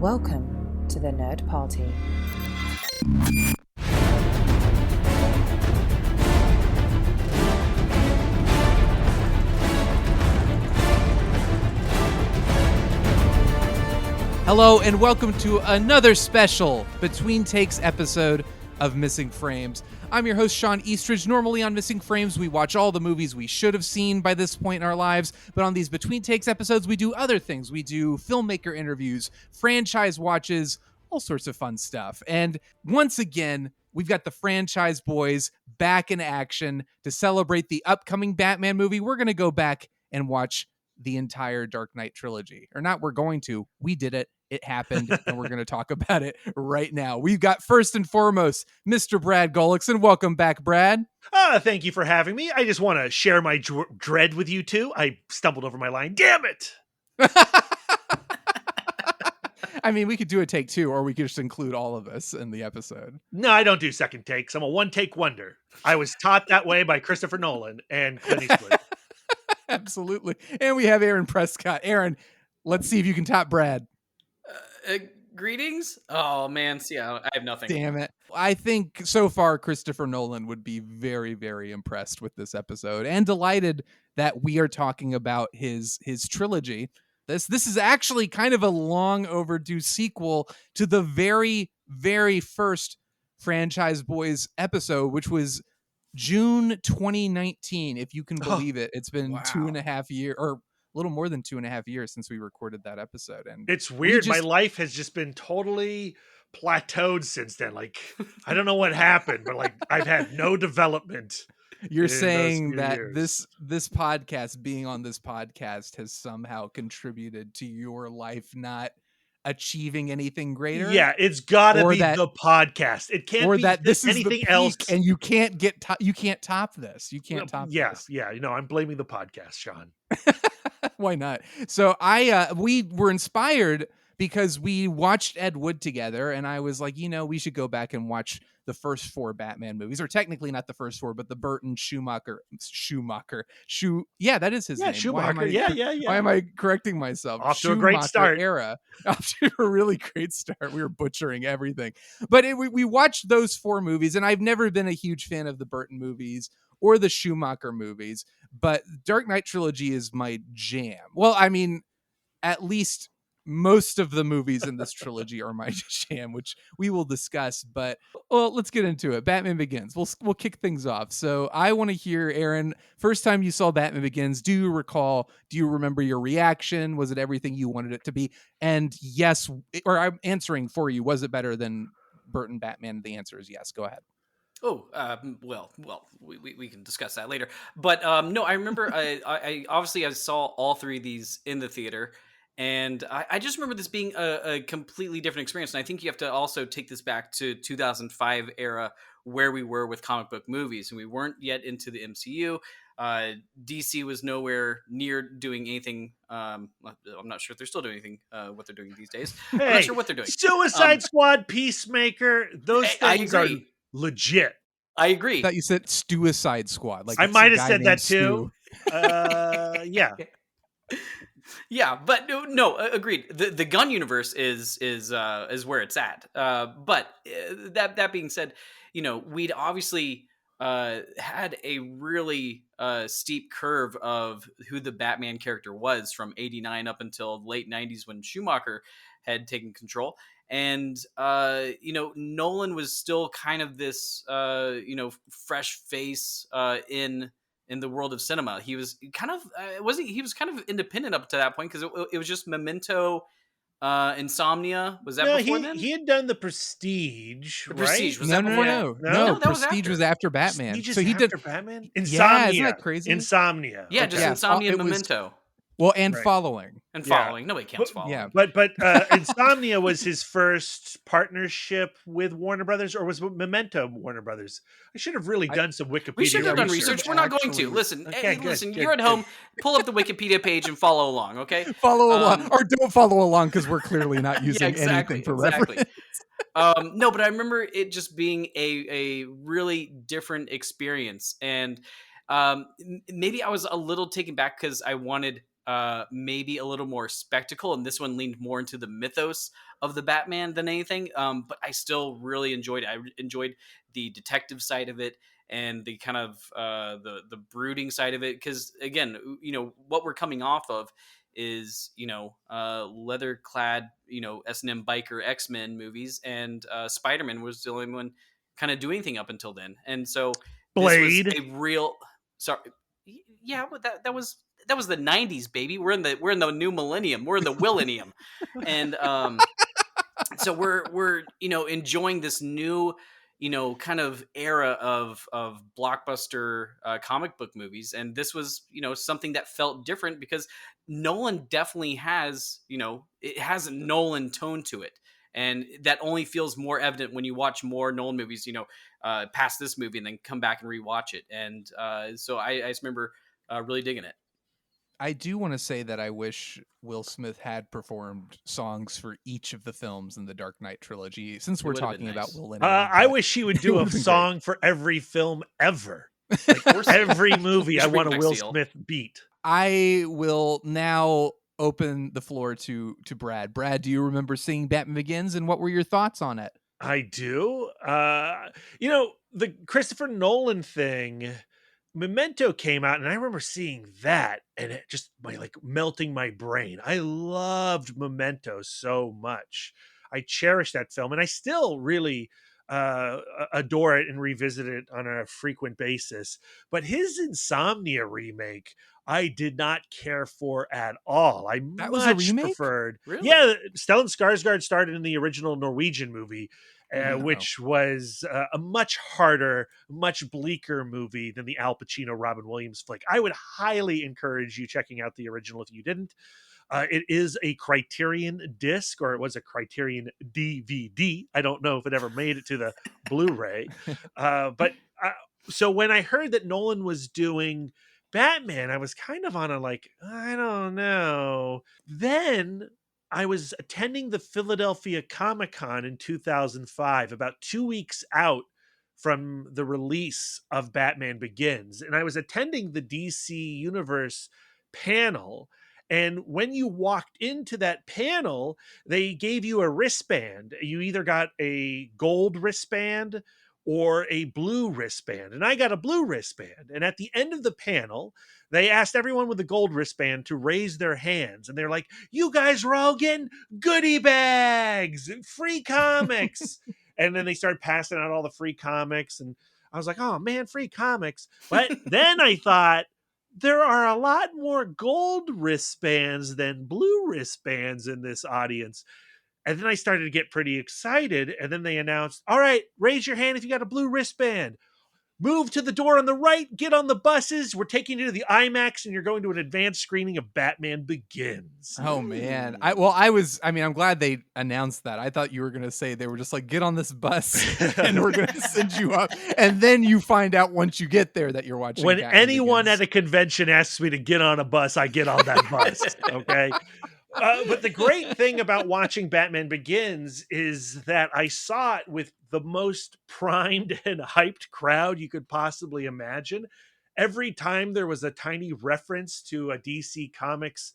Welcome to the Nerd Party. Hello and welcome to another special Between Takes episode of Missing Frames. I'm your host, Shawn Eastridge. Normally on Missing Frames, we watch all the movies we should have seen by this point in our lives, but on these Between Takes episodes, we do other things. We do filmmaker interviews, franchise watches, all sorts of fun stuff. And once again, we've got the Franchyze Boyz back in action to celebrate the upcoming Batman movie. We're going to go back and watch the entire Dark Knight trilogy. Or not, we're going to. We did it. It happened, and we're going to talk about it right now. We've got first and foremost, Mr. Brad Gullickson. Welcome back, Brad. Thank you for having me. I just want to share my dread with you too. I stumbled over my line. Damn it! I mean, we could do a take two, or we could just include all of us in the episode. No, I don't do second takes. I'm a one-take wonder. I was taught that way by Christopher Nolan and Clint Eastwood. Absolutely. And we have Aaron Prescott. Aaron, let's see if you can top Brad. Greetings? Oh, man. See, I have nothing. Damn it. I think so far Christopher Nolan would be very, very impressed with this episode and delighted that we are talking about his trilogy. This is actually kind of a long overdue sequel to the very, very first Franchyze Boyz episode, which was June 2019, if you can believe it. It's been 2.5 years, or a little more than 2.5 years since we recorded that episode. And it's weird. My life has just been totally plateaued since then. Like, I don't know what happened, but like I've had no development. You're saying that this podcast, being on this podcast, has somehow contributed to your life not achieving anything greater? Yeah, it's gotta be the podcast. It can't or be that this is anything the else. And you can't you can't top this. You can't top this. Yeah. You know, I'm blaming the podcast, Shawn. Why not? So we were inspired because we watched Ed Wood together, and I was like, we should go back and watch the first 4 Batman movies, or technically not the first 4, but the Burton Schumacher. Yeah, that is his name. Schumacher. Why am I correcting myself? Off to a great start. Off to a really great start. We were butchering everything. But we watched those 4 movies, and I've never been a huge fan of the Burton movies or the Schumacher movies, but Dark Knight trilogy is my jam. Well, I mean, at least most of the movies in this trilogy are my jam, which we will discuss. But let's get into it. Batman Begins. We'll kick things off. So I want to hear, Aaron, first time you saw Batman Begins, do you remember your reaction? Was it everything you wanted it to be? And yes, or I'm answering for you, was it better than Burton Batman? The answer is yes. Go ahead. Oh, well, we can discuss that later. But no, I remember I obviously I saw all 3 of these in the theater. And I just remember this being a completely different experience. And I think you have to also take this back to 2005 era where we were with comic book movies. And we weren't yet into the MCU. DC was nowhere near doing anything. I'm not sure if they're still doing anything, what they're doing these days. I'm not sure what they're doing. Suicide Squad, Peacemaker, those things are legit. I agree. I thought you said Suicide Squad. Like I might have said that too. Yeah. Yeah, but no, agreed. The gun universe is where it's at. But that being said, we'd obviously had a really steep curve of who the Batman character was from '89 up until late '90s when Schumacher had taken control. And Nolan was still kind of this fresh face in the world of cinema. He was kind of he was kind of independent up to that point, because it was just Memento, Insomnia. Was that before then? He had done The Prestige. The Prestige, right? was that before? No, Prestige was after Batman. Prestige so he did Batman. Insomnia. Yeah, isn't that crazy? Insomnia. Yeah, just Insomnia and Memento. And Following. And Following. Nobody counts Following. Yeah. But Insomnia was his first partnership with Warner Brothers, or was Memento Warner Brothers? I should have really done some Wikipedia. We should have done research. We're not going to. Listen, you're at home. Pull up the Wikipedia page and follow along, okay? Follow along. Or don't follow along, because we're clearly not using anything for reference. No, but I remember it just being a really different experience. And maybe I was a little taken back because I wanted maybe a little more spectacle, and this one leaned more into the mythos of the Batman than anything. But I still really enjoyed it. I enjoyed the detective side of it and the kind of the brooding side of it, because again, what we're coming off of is leather clad S&M biker X-Men movies, and Spider-Man was the only one kind of doing anything up until then. And so this was Blade. a real sorry yeah, but that was the 90s, baby. We're in the new millennium. We're in the millennium. And so we're enjoying this new kind of era of blockbuster comic book movies, and this was something that felt different because Nolan definitely has it has a Nolan tone to it, and that only feels more evident when you watch more Nolan movies past this movie and then come back and rewatch it. And so I just remember really digging it. I do want to say that I wish Will Smith had performed songs for each of the films in the Dark Knight trilogy, since It we're would have been talking about nice. Will I wish he would it do a would've been song for every film ever. Or Every movie, You I should bring want a back Will Seal. Smith beat. I will now open the floor to Brad. Brad, do you remember seeing Batman Begins, and what were your thoughts on it? I do. The Christopher Nolan thing, Memento came out, and I remember seeing that, and it just melting my brain. I loved Memento so much. I cherish that film, and I still really adore it and revisit it on a frequent basis. But his Insomnia remake, I did not care for at all. I That was a much remake? preferred. Really? Yeah, Stellan Skarsgård started in the original Norwegian movie, Oh. which was a much harder, much bleaker movie than the Al Pacino Robin Williams flick. I would highly encourage you checking out the original if you didn't. It is a Criterion disc, or it was a Criterion DVD. I don't know if it ever made it to the Blu-ray. But so when I heard that Nolan was doing Batman, I was kind of on a I don't know. Then I was attending the Philadelphia Comic-Con in 2005, about 2 weeks out from the release of Batman Begins. And I was attending the DC Universe panel. And when you walked into that panel, they gave you a wristband. You either got a gold wristband or a blue wristband. And I got a blue wristband. And at the end of the panel, they asked everyone with the gold wristband to raise their hands. And they're like, you guys were all getting goodie bags, free comics. And then they started passing out all the free comics. And I was like, oh man, free comics. But then I thought, there are a lot more gold wristbands than blue wristbands in this audience. And then I started to get pretty excited. And then they announced, all right, raise your hand if you got a blue wristband. Move to the door on the right, get on the buses. We're taking you to the IMAX, and you're going to an advanced screening of Batman Begins. Oh man. I'm glad they announced that. I thought you were going to say they were just like, get on this bus and we're going to send you up. And then you find out once you get there that you're watching. When Batman anyone Begins. at a convention asks me to get on a bus, I get on that bus. Okay. But the great thing about watching Batman Begins is that I saw it with the most primed and hyped crowd you could possibly imagine. Every time there was a tiny reference to a DC Comics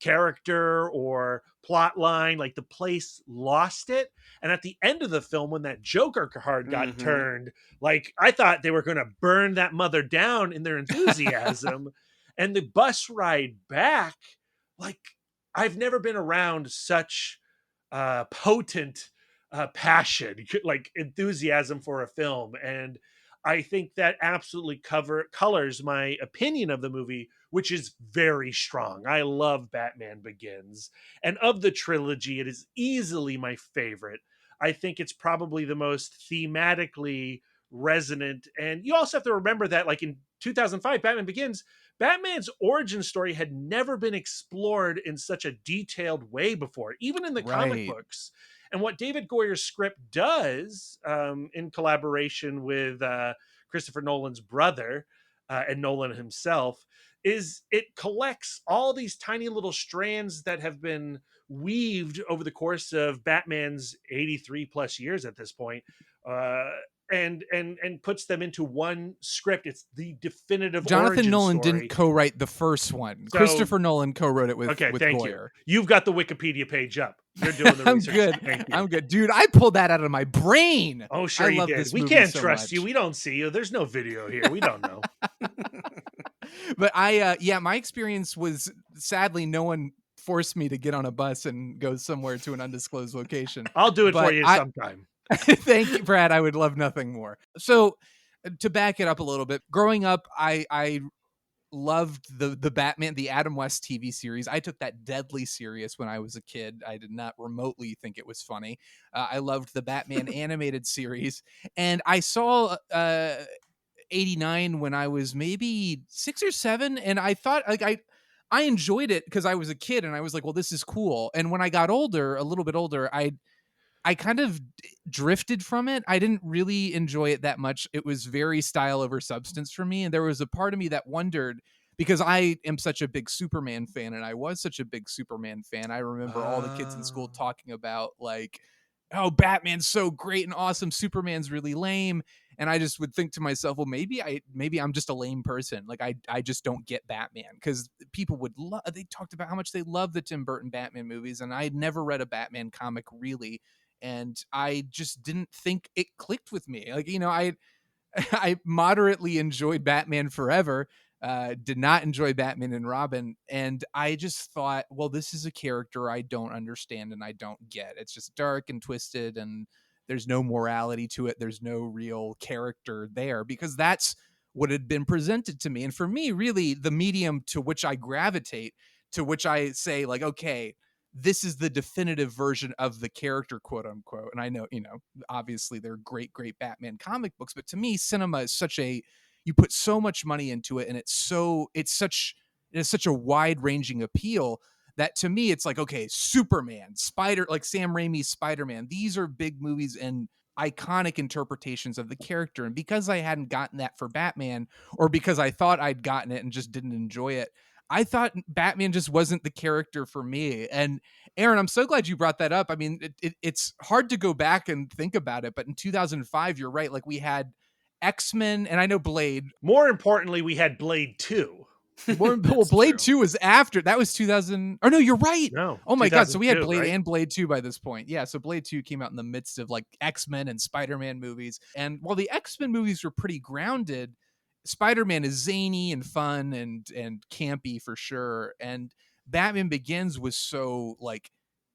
character or plot line, the place lost it. And at the end of the film, when that Joker card got turned, I thought they were going to burn that mother down in their enthusiasm. And the bus ride back, I've never been around such potent passion, enthusiasm for a film. And I think that absolutely colors my opinion of the movie, which is very strong. I love Batman Begins. And of the trilogy, it is easily my favorite. I think it's probably the most thematically resonant. And you also have to remember that, in 2005, Batman Begins, Batman's origin story had never been explored in such a detailed way before, even in the comic books. And what David Goyer's script does, in collaboration with Christopher Nolan's brother and Nolan himself, is it collects all these tiny little strands that have been weaved over the course of Batman's 83 plus years at this point, and puts them into one script. It's the definitive Jonathan origin Nolan story. didn't co-write the first one. So, Christopher Nolan co-wrote it with okay, thank you. Goyer. You've got the Wikipedia page up. You're doing the I'm research. good. Thank you. I'm good, dude. I pulled that out of my brain. Oh, sure I you love did. this We movie can't so trust much. you. We don't see you. There's no video here. We don't know. But my experience was, sadly, no one forced me to get on a bus and go somewhere to an undisclosed location. I'll do it for But you sometime. Thank you, Brad. I would love nothing more. So, to back it up a little bit, growing up, I loved the Batman, the Adam West TV series. I took that deadly serious when I was a kid. I did not remotely think it was funny. I loved the Batman animated series, and I saw 89 when I was maybe 6 or 7, and I thought, like, I enjoyed it because I was a kid, and I was like, well, this is cool. And when I got older, a little bit older, I kind of drifted from it. I didn't really enjoy it that much. It was very style over substance for me. And there was a part of me that wondered, because I am such a big Superman fan, and I was such a big Superman fan. I remember all the kids in school talking about, like, oh, Batman's so great and awesome, Superman's really lame. And I just would think to myself, well, maybe I'm just a lame person. Like, I just don't get Batman, because people they talked about how much they love the Tim Burton Batman movies, and I had never read a Batman comic really. And I just didn't think it clicked with me. Like, I moderately enjoyed Batman Forever, did not enjoy Batman and Robin. And I just thought, well, this is a character I don't understand and I don't get. It's just dark and twisted, and there's no morality to it. There's no real character there, because that's what had been presented to me. And for me, really, the medium to which I gravitate, to which I say, like, okay, this is the definitive version of the character, quote unquote. And I know, obviously they're great, great Batman comic books, but to me, cinema is you put so much money into it, and it's such a wide ranging appeal that to me, it's like, okay, Superman, like Sam Raimi's Spider-Man, these are big movies and iconic interpretations of the character. And because I hadn't gotten that for Batman, or because I thought I'd gotten it and just didn't enjoy it, I thought Batman just wasn't the character for me. And Aaron, I'm so glad you brought that up. I mean, it's hard to go back and think about it, but in 2005, you're right. Like, we had X-Men, and I know Blade. More importantly, we had Blade 2. Blade 2 was after. That was 2000. Or no, you're right. No. Oh my God. So we had Blade, right? and Blade 2 by this point. Yeah. So Blade 2 came out in the midst of, like, X-Men and Spider-Man movies. And while the X-Men movies were pretty grounded, Spider-Man is zany and fun and campy for sure. And Batman Begins was so, like,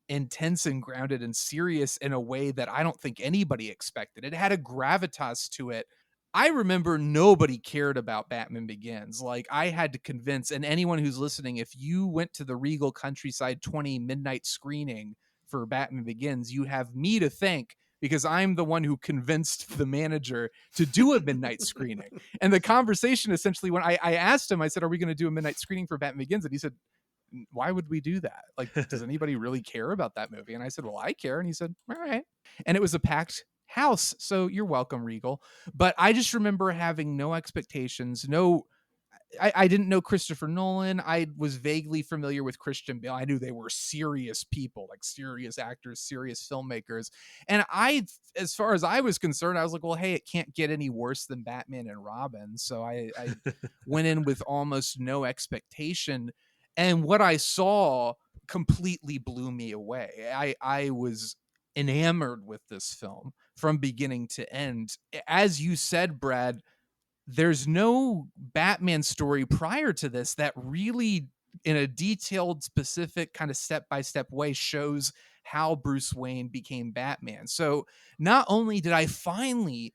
intense and grounded and serious in a way that I don't think anybody expected. It had a gravitas to it. I remember nobody cared about Batman Begins. Like, I had to convince, and anyone who's listening, if you went to the Regal Countryside 20 midnight screening for Batman Begins, you have me to thank, because I'm the one who convinced the manager to do a midnight screening. And the conversation essentially, when I asked him, I said, are we going to do a midnight screening for Batman Begins? And he said, why would we do that? Like, does anybody really care about that movie? And I said, well, I care. And he said, all right. And it was a packed house. So you're welcome, Regal. But I just remember having no expectations, I didn't know Christopher Nolan. I was vaguely familiar with Christian Bale. I knew they were serious people, like serious actors, serious filmmakers. And as far as I was concerned, I was like, well, hey, it can't get any worse than Batman and Robin. So I went in with almost no expectation. And what I saw completely blew me away. I was enamored with this film from beginning to end. As you said, Brad, there's no Batman story prior to this that really, in a detailed, specific kind of step-by-step way, shows how Bruce Wayne became Batman. So not only did I finally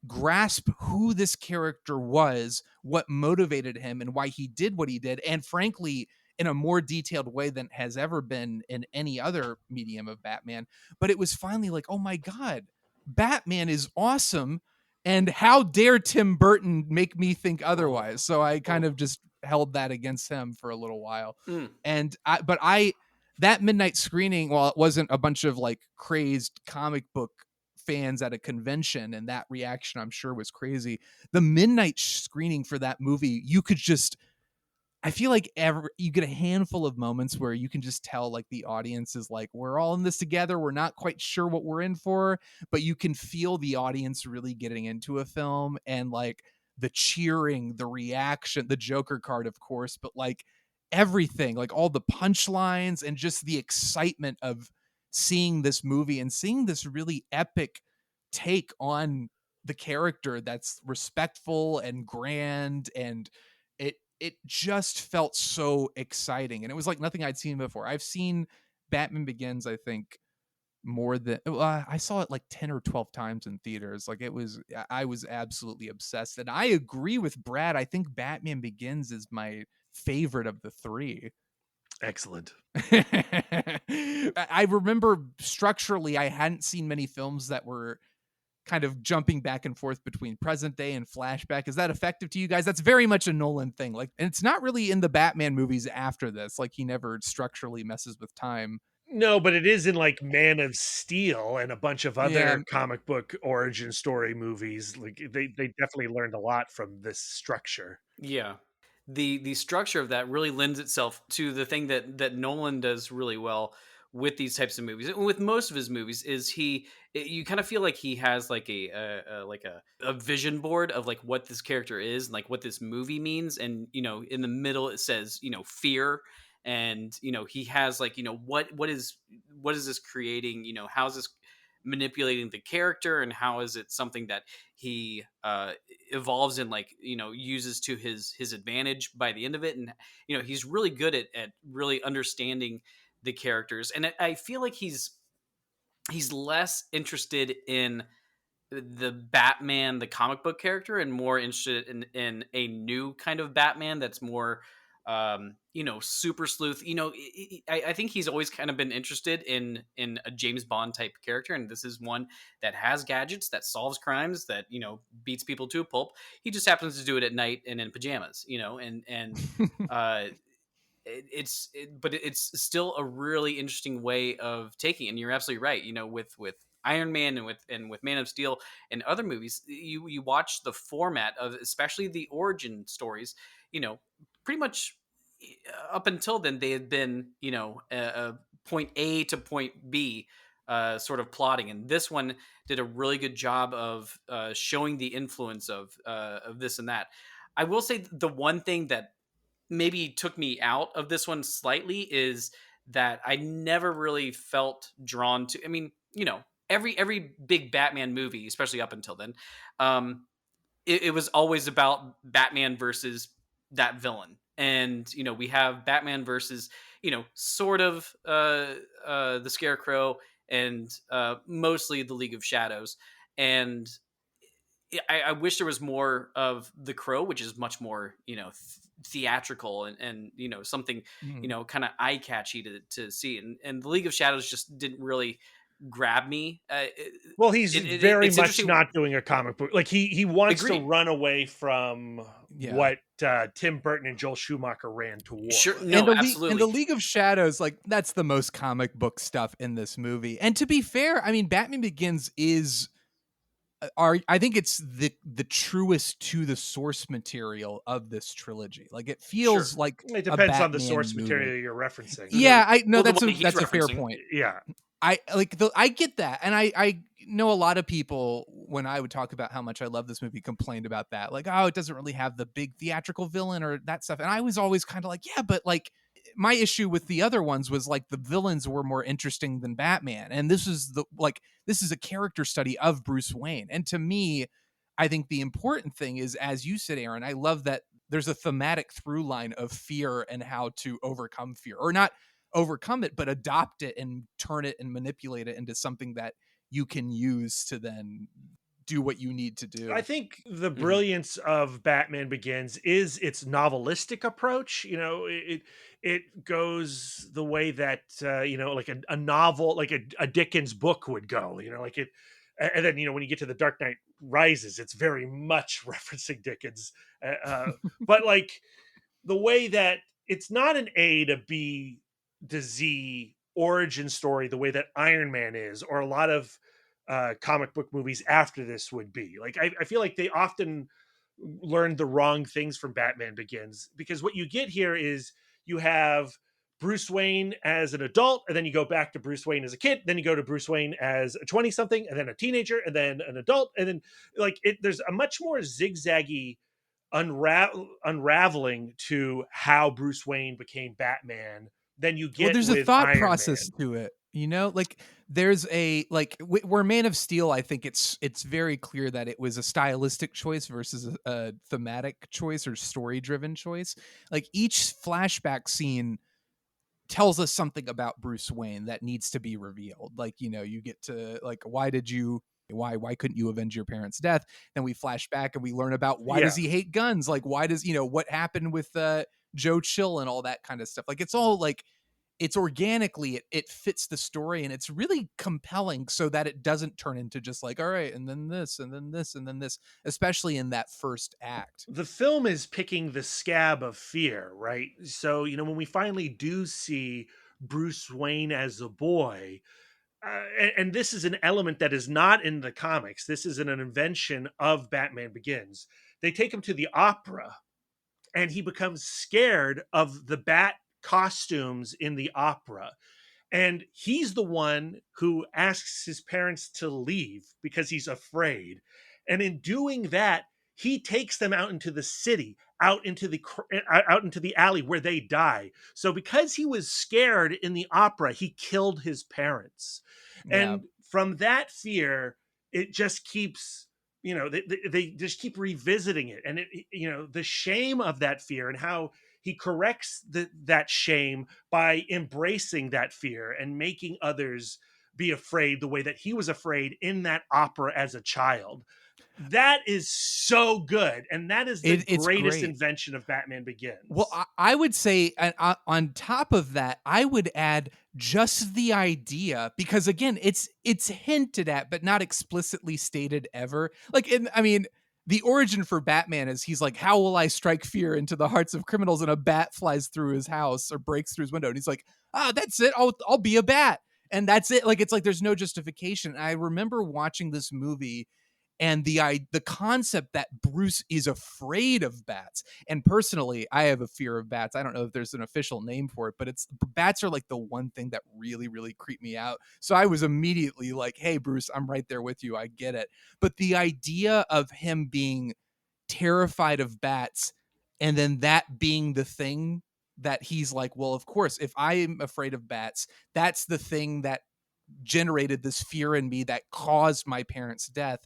grasp who this character was, what motivated him, and why he did what he did, and frankly, in a more detailed way than has ever been in any other medium of Batman, but it was finally like, oh my God, Batman is awesome. And how dare Tim Burton make me think otherwise? So I kind of just held that against him for a little while. And that midnight screening, while it wasn't a bunch of, like, crazed comic book fans at a convention, and that reaction I'm sure was crazy, the midnight screening for that movie, you could just I feel like you get a handful of moments where you can just tell like the audience is like, we're all in this together. We're not quite sure what we're in for, but you can feel the audience really getting into a film and like the cheering, the reaction, the Joker card, of course, but like everything, like all the punchlines and just the excitement of seeing this movie and seeing this really epic take on the character that's respectful and grand, and it just felt so exciting, and it was like nothing I'd seen before. I've seen Batman Begins, I think, more than I saw it like 10 or 12 times in theaters. Like I was absolutely obsessed, and I agree with Brad. I think Batman Begins is my favorite of the three. Excellent. I remember structurally I hadn't seen many films that were kind of jumping back and forth between present day and flashback. Is that effective to you guys? That's very much a Nolan thing. Like, and it's not really in the Batman movies after this. Like, he never structurally messes with time. No, but it is in like Man of Steel and a bunch of Yeah. other comic book origin story movies. Like they definitely learned a lot from this structure. Yeah. The structure of that really lends itself to the thing that Nolan does really well with these types of movies. And with most of his movies is you kind of feel like he has like a vision board of like what this character is and like what this movie means, and in the middle it says fear, and he has like what is this creating, how is this manipulating the character, and how is it something that he evolves and like uses to his advantage by the end of it. And he's really good at really understanding the characters, and I feel like he's less interested in the Batman, the comic book character, and more interested in a new kind of Batman that's more super sleuth. I think he's always kind of been interested in a James Bond type character, and this is one that has gadgets, that solves crimes, that beats people to a pulp. He just happens to do it at night and in pajamas, and uh but it's still a really interesting way of taking it. And you're absolutely right, with Iron Man and with Man of Steel and other movies, you watch the format of especially the origin stories, pretty much up until then they had been a point A to point B sort of plotting, and this one did a really good job of showing the influence of this and that. I will say the one thing that maybe took me out of this one slightly is that I never really felt drawn to. I mean, every big Batman movie, especially up until then, it was always about Batman versus that villain, and we have Batman versus sort of the Scarecrow, and mostly the League of Shadows, and I wish there was more of the Crow, which is much more theatrical and something kind of eye catchy to see, and the League of Shadows just didn't really grab me. Well, he's very it's much interesting. not doing a comic book. Like he wants Agreed. to run away from what Tim Burton and Joel Schumacher ran toward. Sure, no, absolutely. And the League of Shadows, like that's the most comic book stuff in this movie. And to be fair, I mean, Batman Begins is I think it's the truest to the source material of this trilogy. Like it feels like it depends on the Batman source movie. material you're referencing. Yeah, I know Well, that's a fair point. Yeah. I get that, and I know a lot of people when I would talk about how much I love this movie complained about that, like, oh, it doesn't really have the big theatrical villain or that stuff, and I was always kind of like, yeah, but like my issue with the other ones was like the villains were more interesting than Batman, and this is a character study of Bruce Wayne, and to me, I think the important thing is, as you said, Aaron, I love that there's a thematic through line of fear and how to overcome fear, or not overcome it, but adopt it and turn it and manipulate it into something that you can use to then do what you need to do. I think the brilliance of Batman Begins is its novelistic approach. It goes the way that like a novel, like a Dickens book would go. Like it, and then when you get to the Dark Knight Rises, it's very much referencing Dickens. But like the way that it's not an A to B to Z origin story, the way that Iron Man is, or a lot of comic book movies after this would be. Like I feel like they often learned the wrong things from Batman Begins, because what you get here is you have Bruce Wayne as an adult, and then you go back to Bruce Wayne as a kid, then you go to Bruce Wayne as a 20 something, and then a teenager, and then an adult, and then like there's a much more zigzaggy unraveling to how Bruce Wayne became Batman than you Well, get there's a with thought Iron process Man. to it, you know, like there's a like where Man of Steel, I think it's very clear that it was a stylistic choice versus a thematic choice or story driven choice. Like each flashback scene tells us something about Bruce Wayne that needs to be revealed. Like, you know, you get to like, why couldn't you avenge your parents' death? Then we flash back and we learn about why Yeah. does he hate guns? Like, why does, you know, what happened with Joe Chill and all that kind of stuff. Like it's all like it's organically it fits the story, and it's really compelling so that it doesn't turn into just like, all right, and then this and then this and then this, especially in that first act. The film is picking the scab of fear, right? So, when we finally do see Bruce Wayne as a boy, and this is an element that is not in the comics, this is an invention of Batman Begins. They take him to the opera, and he becomes scared of the bat costumes in the opera. And he's the one who asks his parents to leave because he's afraid. And in doing that, he takes them out into the city, out into the alley where they die. So because he was scared in the opera, he killed his parents. Yeah. And from that fear, it just keeps, they just keep revisiting it. And the shame of that fear and how he corrects that shame by embracing that fear and making others be afraid the way that he was afraid in that opera as a child. That is so good. And that is the It's greatest great. invention of Batman Well, Begins. I would say on top of that, I would add just the idea, because again, it's hinted at but not explicitly stated ever. Like, I mean, the origin for Batman is he's like, how will I strike fear into the hearts of criminals? And a bat flies through his house or breaks through his window, and he's like, that's it. I'll be a bat, and that's it. Like, it's like there's no justification. I remember watching this movie and the concept that Bruce is afraid of bats. And personally, I have a fear of bats. I don't know if there's an official name for it, but it's bats are like the one thing that really, really creep me out. So I was immediately like, hey, Bruce, I'm right there with you. I get it. But the idea of him being terrified of bats and then that being the thing that he's like, well, of course, if I'm afraid of bats, that's the thing that generated this fear in me that caused my parents' death.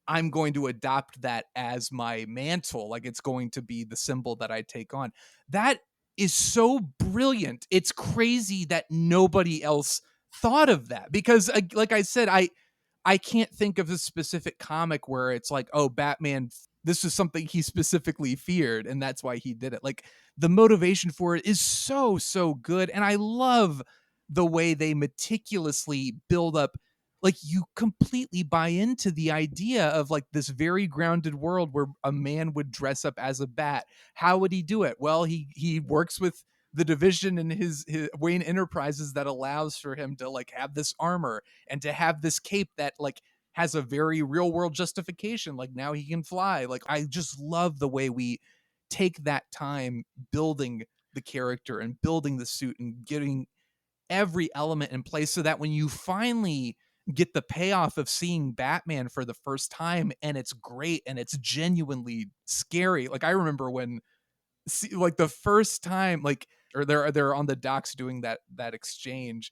I'm going to adopt that as my mantle. Like it's going to be the symbol that I take on. That is so brilliant. It's crazy that nobody else thought of that, because like I said, I can't think of a specific comic where it's like, oh, Batman, this is something he specifically feared and that's why he did it. Like the motivation for it is so good, and I love the way they meticulously build up, like you completely buy into the idea of like this very grounded world where a man would dress up as a bat. How would he do it? Well, he works with the division in his Wayne Enterprises that allows for him to like have this armor and to have this cape that like has a very real world justification. Like now he can fly. Like I just love the way we take that time building the character and building the suit and getting every element in place so that when you finally get the payoff of seeing Batman for the first time and it's great and it's genuinely scary. Like I remember when like the first time, like, or they're on the docks doing that exchange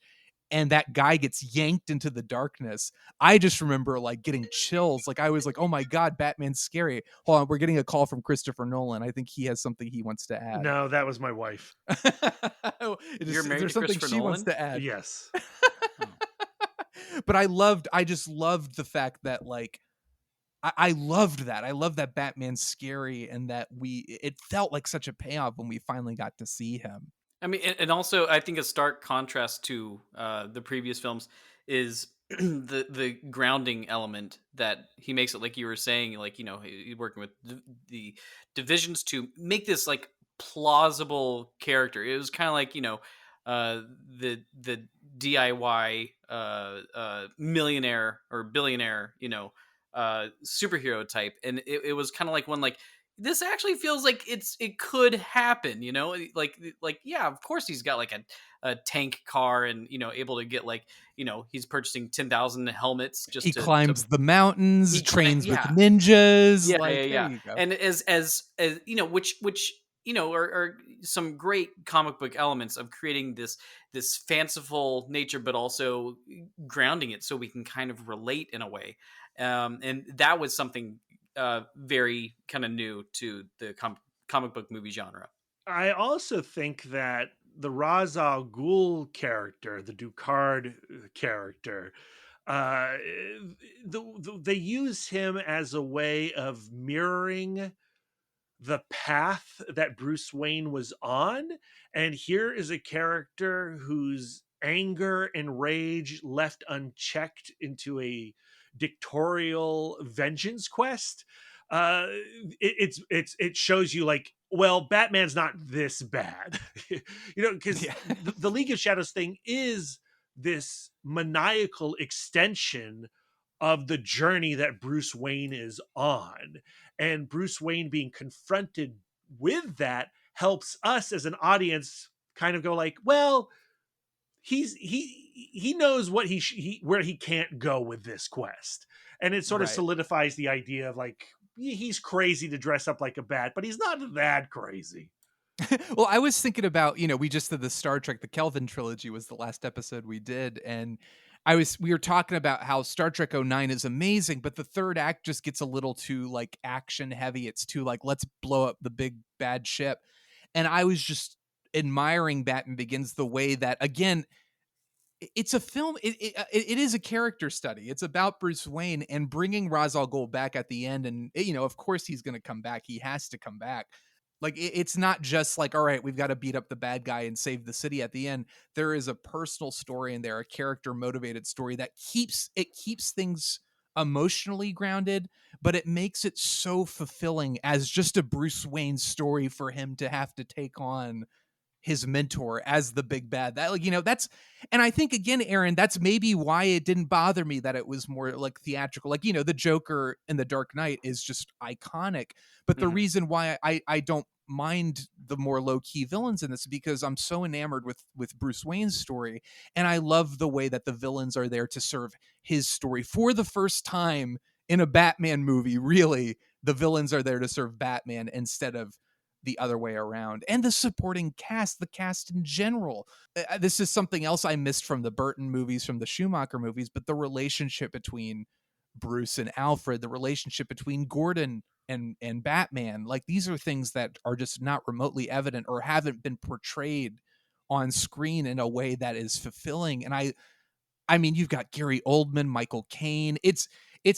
and that guy gets yanked into the darkness. I just remember like getting chills. Like I was like, oh my God, Batman's scary. Hold on, we're getting a call from Christopher Nolan. I think he has something he wants to add. No, that was my wife. You're Is married there to something Christopher she wants Nolan? to add? Yes. But I just loved the fact that like I loved that. I love that Batman's scary and that it felt like such a payoff when we finally got to see him. I mean, and also I think a stark contrast to the previous films is the grounding element that he makes it, like you were saying, like he's working with the divisions to make this like plausible character. It was kind of like the DIY millionaire or billionaire superhero type, and it was kind of like when like this actually feels like it could happen, you know, like yeah, of course he's got like a tank car and you know able to get like you know he's purchasing 10,000 helmets He just to climbs the mountains, he climb trains with yeah ninjas. yeah yeah Like, there yeah you go. and as you know which you know are some great comic book elements of creating this fanciful nature but also grounding it so we can kind of relate in a way, and that was something very kind of new to the comic book movie genre. I also think that the Ra's al Ghul character, the Ducard character, uh, they use him as a way of mirroring the path that Bruce Wayne was on. And here is a character whose anger and rage left unchecked into a dictatorial vengeance quest. It shows you like, well, Batman's not this bad, you know, because Yeah. the League of Shadows thing is this maniacal extension of the journey that Bruce Wayne is on, and Bruce Wayne being confronted with that helps us as an audience kind of go like, well, he knows what where he can't go with this quest, and it sort of Right. solidifies the idea of like, he's crazy to dress up like a bat, but he's not that crazy. Well, I was thinking about, we just did the Star Trek, the Kelvin trilogy was the last episode we did. And we were talking about how Star Trek '09 is amazing, but the third act just gets a little too like action heavy. It's too like, let's blow up the big bad ship. And I was just admiring Batman Begins the way that, again, it's a film. It is a character study. It's about Bruce Wayne and bringing Ra's al Ghul back at the end, and of course he's going to come back. He has to come back. Like it's not just like, all right, we've got to beat up the bad guy and save the city at the end. There is a personal story in there, a character motivated story that keeps things emotionally grounded, but it makes it so fulfilling as just a Bruce Wayne story for him to have to take on his mentor as the big bad. That, like, that's, and I think again, Aaron, that's maybe why it didn't bother me that it was more like theatrical. Like, the Joker in The Dark Knight is just iconic. But the Mhm. reason why I don't mind the more low key villains in this is because I'm so enamored with Bruce Wayne's story, and I love the way that the villains are there to serve his story for the first time in a Batman movie. Really, the villains are there to serve Batman instead of the other way around. And the supporting cast, the cast in general. This is something else I missed from the Burton movies, from the Schumacher movies, but the relationship between Bruce and Alfred, the relationship between Gordon and Batman, like these are things that are just not remotely evident or haven't been portrayed on screen in a way that is fulfilling. And I mean, you've got Gary Oldman, Michael Caine. It's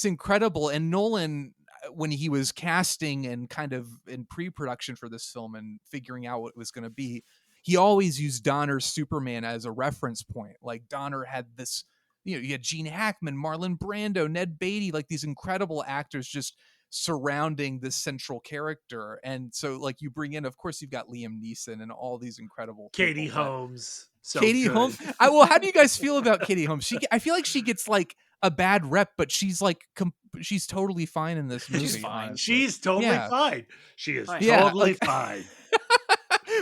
incredible. And Nolan, when he was casting and kind of in pre-production for this film and figuring out what it was going to be, he always used Donner's Superman as a reference point. Like Donner had this, you had Gene Hackman, Marlon Brando, Ned Beatty, like these incredible actors just surrounding this central character. And so like you bring in, of course, you've got Liam Neeson and all these incredible Katie people. Holmes, so Katie good. Holmes. Well, how do you guys feel about Katie Holmes? I feel like she gets like a bad rep, but she's like she's totally fine in this movie. She's fine. Honestly. She's totally Yeah. fine. She is Fine. Yeah, totally like- fine.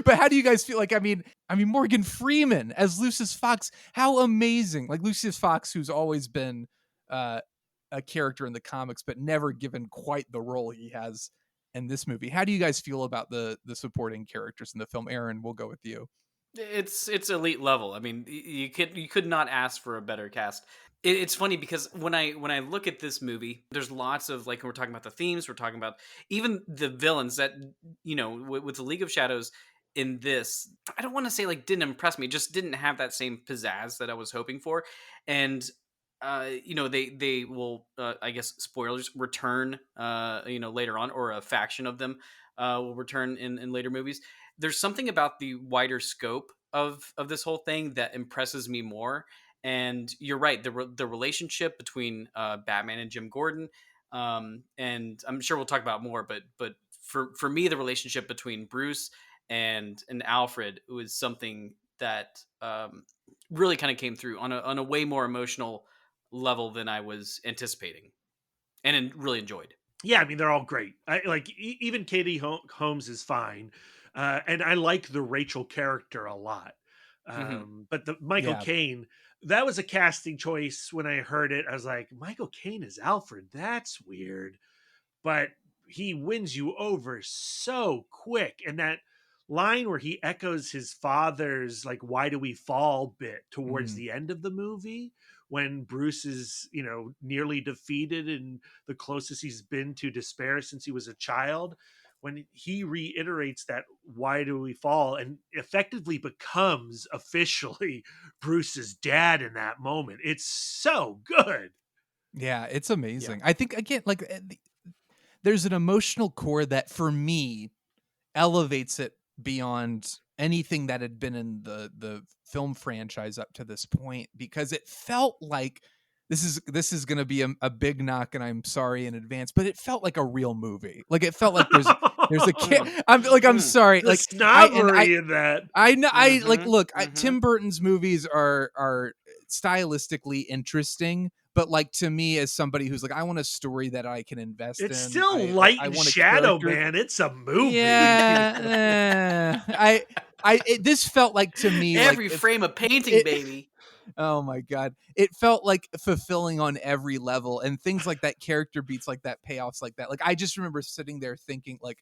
But how do you guys feel? Like, I mean, Morgan Freeman as Lucius Fox. How amazing! Like Lucius Fox, who's always been a character in the comics, but never given quite the role he has in this movie. How do you guys feel about the supporting characters in the film? Aaron, we'll go with you. It's elite level. I mean, you could not ask for a better cast. It's funny because when I look at this movie, there's lots of like we're talking about the themes, we're talking about even the villains that with the League of Shadows in this. I don't want to say like didn't impress me, just didn't have that same pizzazz that I was hoping for, and they will I guess spoilers return later on, or a faction of them will return in later movies. There's something about the wider scope of this whole thing that impresses me more. And you're right, the relationship between Batman and Jim Gordon, and I'm sure we'll talk about more, but for me, the relationship between Bruce and Alfred was something that really kind of came through on a way more emotional level than I was anticipating, and really enjoyed. Yeah, I mean they're all great. I like even Katie Holmes is fine, and I like the Rachel character a lot. Hmm. But the Michael Yeah. Caine, that was a casting choice. When I heard it, I was like, Michael Caine is Alfred. That's weird, but he wins you over so quick. And that line where he echoes his father's like "why do we fall" bit towards Mm. the end of the movie, when Bruce is, nearly defeated and the closest he's been to despair since he was a child, when he reiterates that "why do we fall" and effectively becomes officially Bruce's dad in that moment, it's so good. Yeah, it's Yeah. amazing. I think again, like there's an emotional core that for me elevates it beyond anything that had been in the film franchise up to this point, because it felt like this is going to be a big knock, and I'm sorry in advance, but it felt like a real movie. Like it felt like there's a kid. Mm. I'm sorry. The Like I snobbery in that. I know I like Hmm. look, Hmm. Tim Burton's movies are stylistically interesting, but like to me as somebody who's like I want a story that I can invest It's in. still light I and want a shadow, character. man. It's a movie. Yeah, this felt like to me like Every if frame of painting, it baby. oh my god, it felt like fulfilling on every level, and things like that, character beats like that, payoffs like that. Like I just remember sitting there thinking like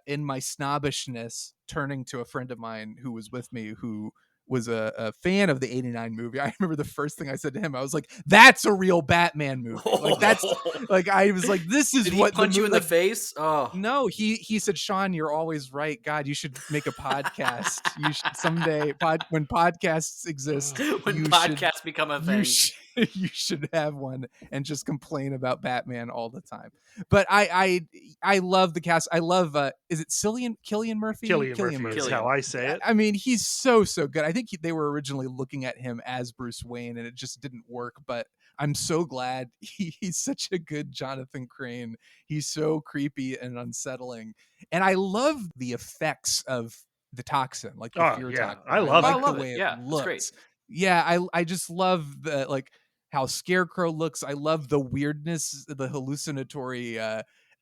in my snobbishness, turning to a friend of mine who was with me, who was a fan of the 89 movie. I remember the first thing I said to him, I was like, that's a real Batman movie. Like that's like I was like, this is Did he what the punch you movie in the like. face? Oh. No, he said, Shawn, you're always right. God, you should make a podcast. You should someday when podcasts exist, When you should podcasts become a you thing. should you should have one and just complain about Batman all the time. But I love the cast. I love is it Cillian Murphy? Killian Murphy is how Killian. I say it. I mean, he's so good. I think they were originally looking at him as Bruce Wayne, and it just didn't work. But I'm so glad he's such a good Jonathan Crane. He's so creepy and unsettling, and I love the effects of the toxin, like the Oh fear yeah, toxin. I I love Oh, I it. like the love it. way it Yeah, it's great. looks. Yeah, I just love the like how Scarecrow looks. I love the weirdness, the hallucinatory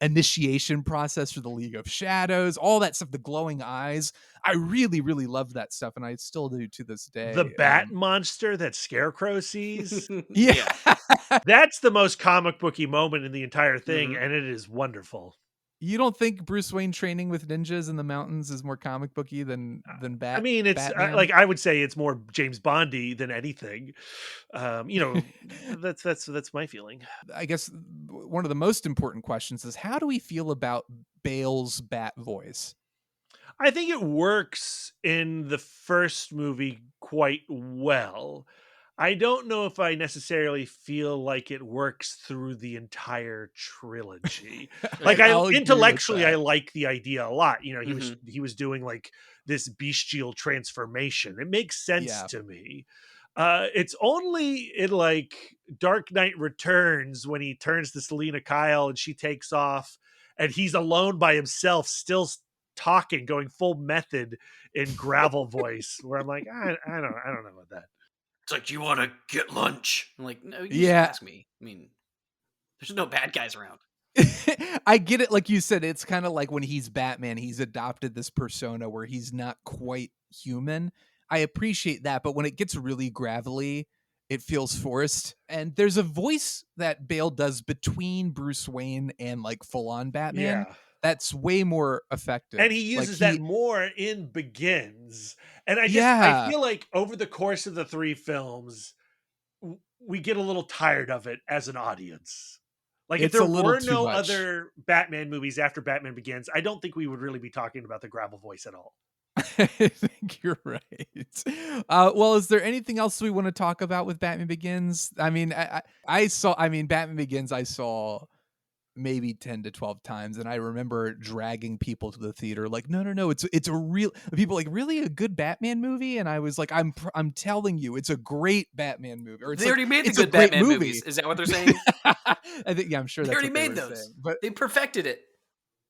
initiation process for the League of Shadows, all that stuff, the glowing eyes. I really, really love that stuff, and I still do to this The day. bat monster that Scarecrow sees. Yeah. Yeah. That's the most comic booky moment in the entire thing, Mhm. and it is wonderful. You don't think Bruce Wayne training with ninjas in the mountains is more comic booky than I mean, it's Batman? like I would say it's more James Bondy than anything. That's my feeling. I guess one of the most important questions is, how do we feel about Bale's Bat voice? I think it works in the first movie quite well. I don't know if I necessarily feel like it works through the entire trilogy. Like I I'll agree with intellectually I that. like the idea a lot. He was Mhm. he was doing like this bestial transformation. It makes sense Yeah. to me. It's only in like Dark Knight Returns when he turns to Selena Kyle and she takes off and he's alone by himself, still talking, going full method in gravel voice, where I'm like, I don't know about that. It's like, do you want to get lunch? I'm like, no, you should Yeah. ask me. I mean, there's no bad guys around. I get it. Like you said, it's kind of like when he's Batman, he's adopted this persona where he's not quite human. I appreciate that, but when it gets really gravelly, it feels forced. And there's a voice that Bale does between Bruce Wayne and like full on Batman Yeah. that's way more effective. And he uses that more in Begins. And I feel like over the course of the three films, we get a little tired of it as an audience. Like if It's there a little were too no much. other Batman movies after Batman Begins, I don't think we would really be talking about the gravel voice at all. I think you're right. Well, is there anything else we want to talk about with Batman Begins? I mean, Batman Begins, I saw maybe 10 to 12 times, and I remember dragging people to the theater like, no, it's a real, people like, really a good Batman movie? And I was like, I'm telling you, it's a great Batman movie. Or it's They like, already made the it's a good great Batman movie. movies. Is that what they're saying? I think, yeah, I'm sure They that's already what they made were those. saying. But They perfected it.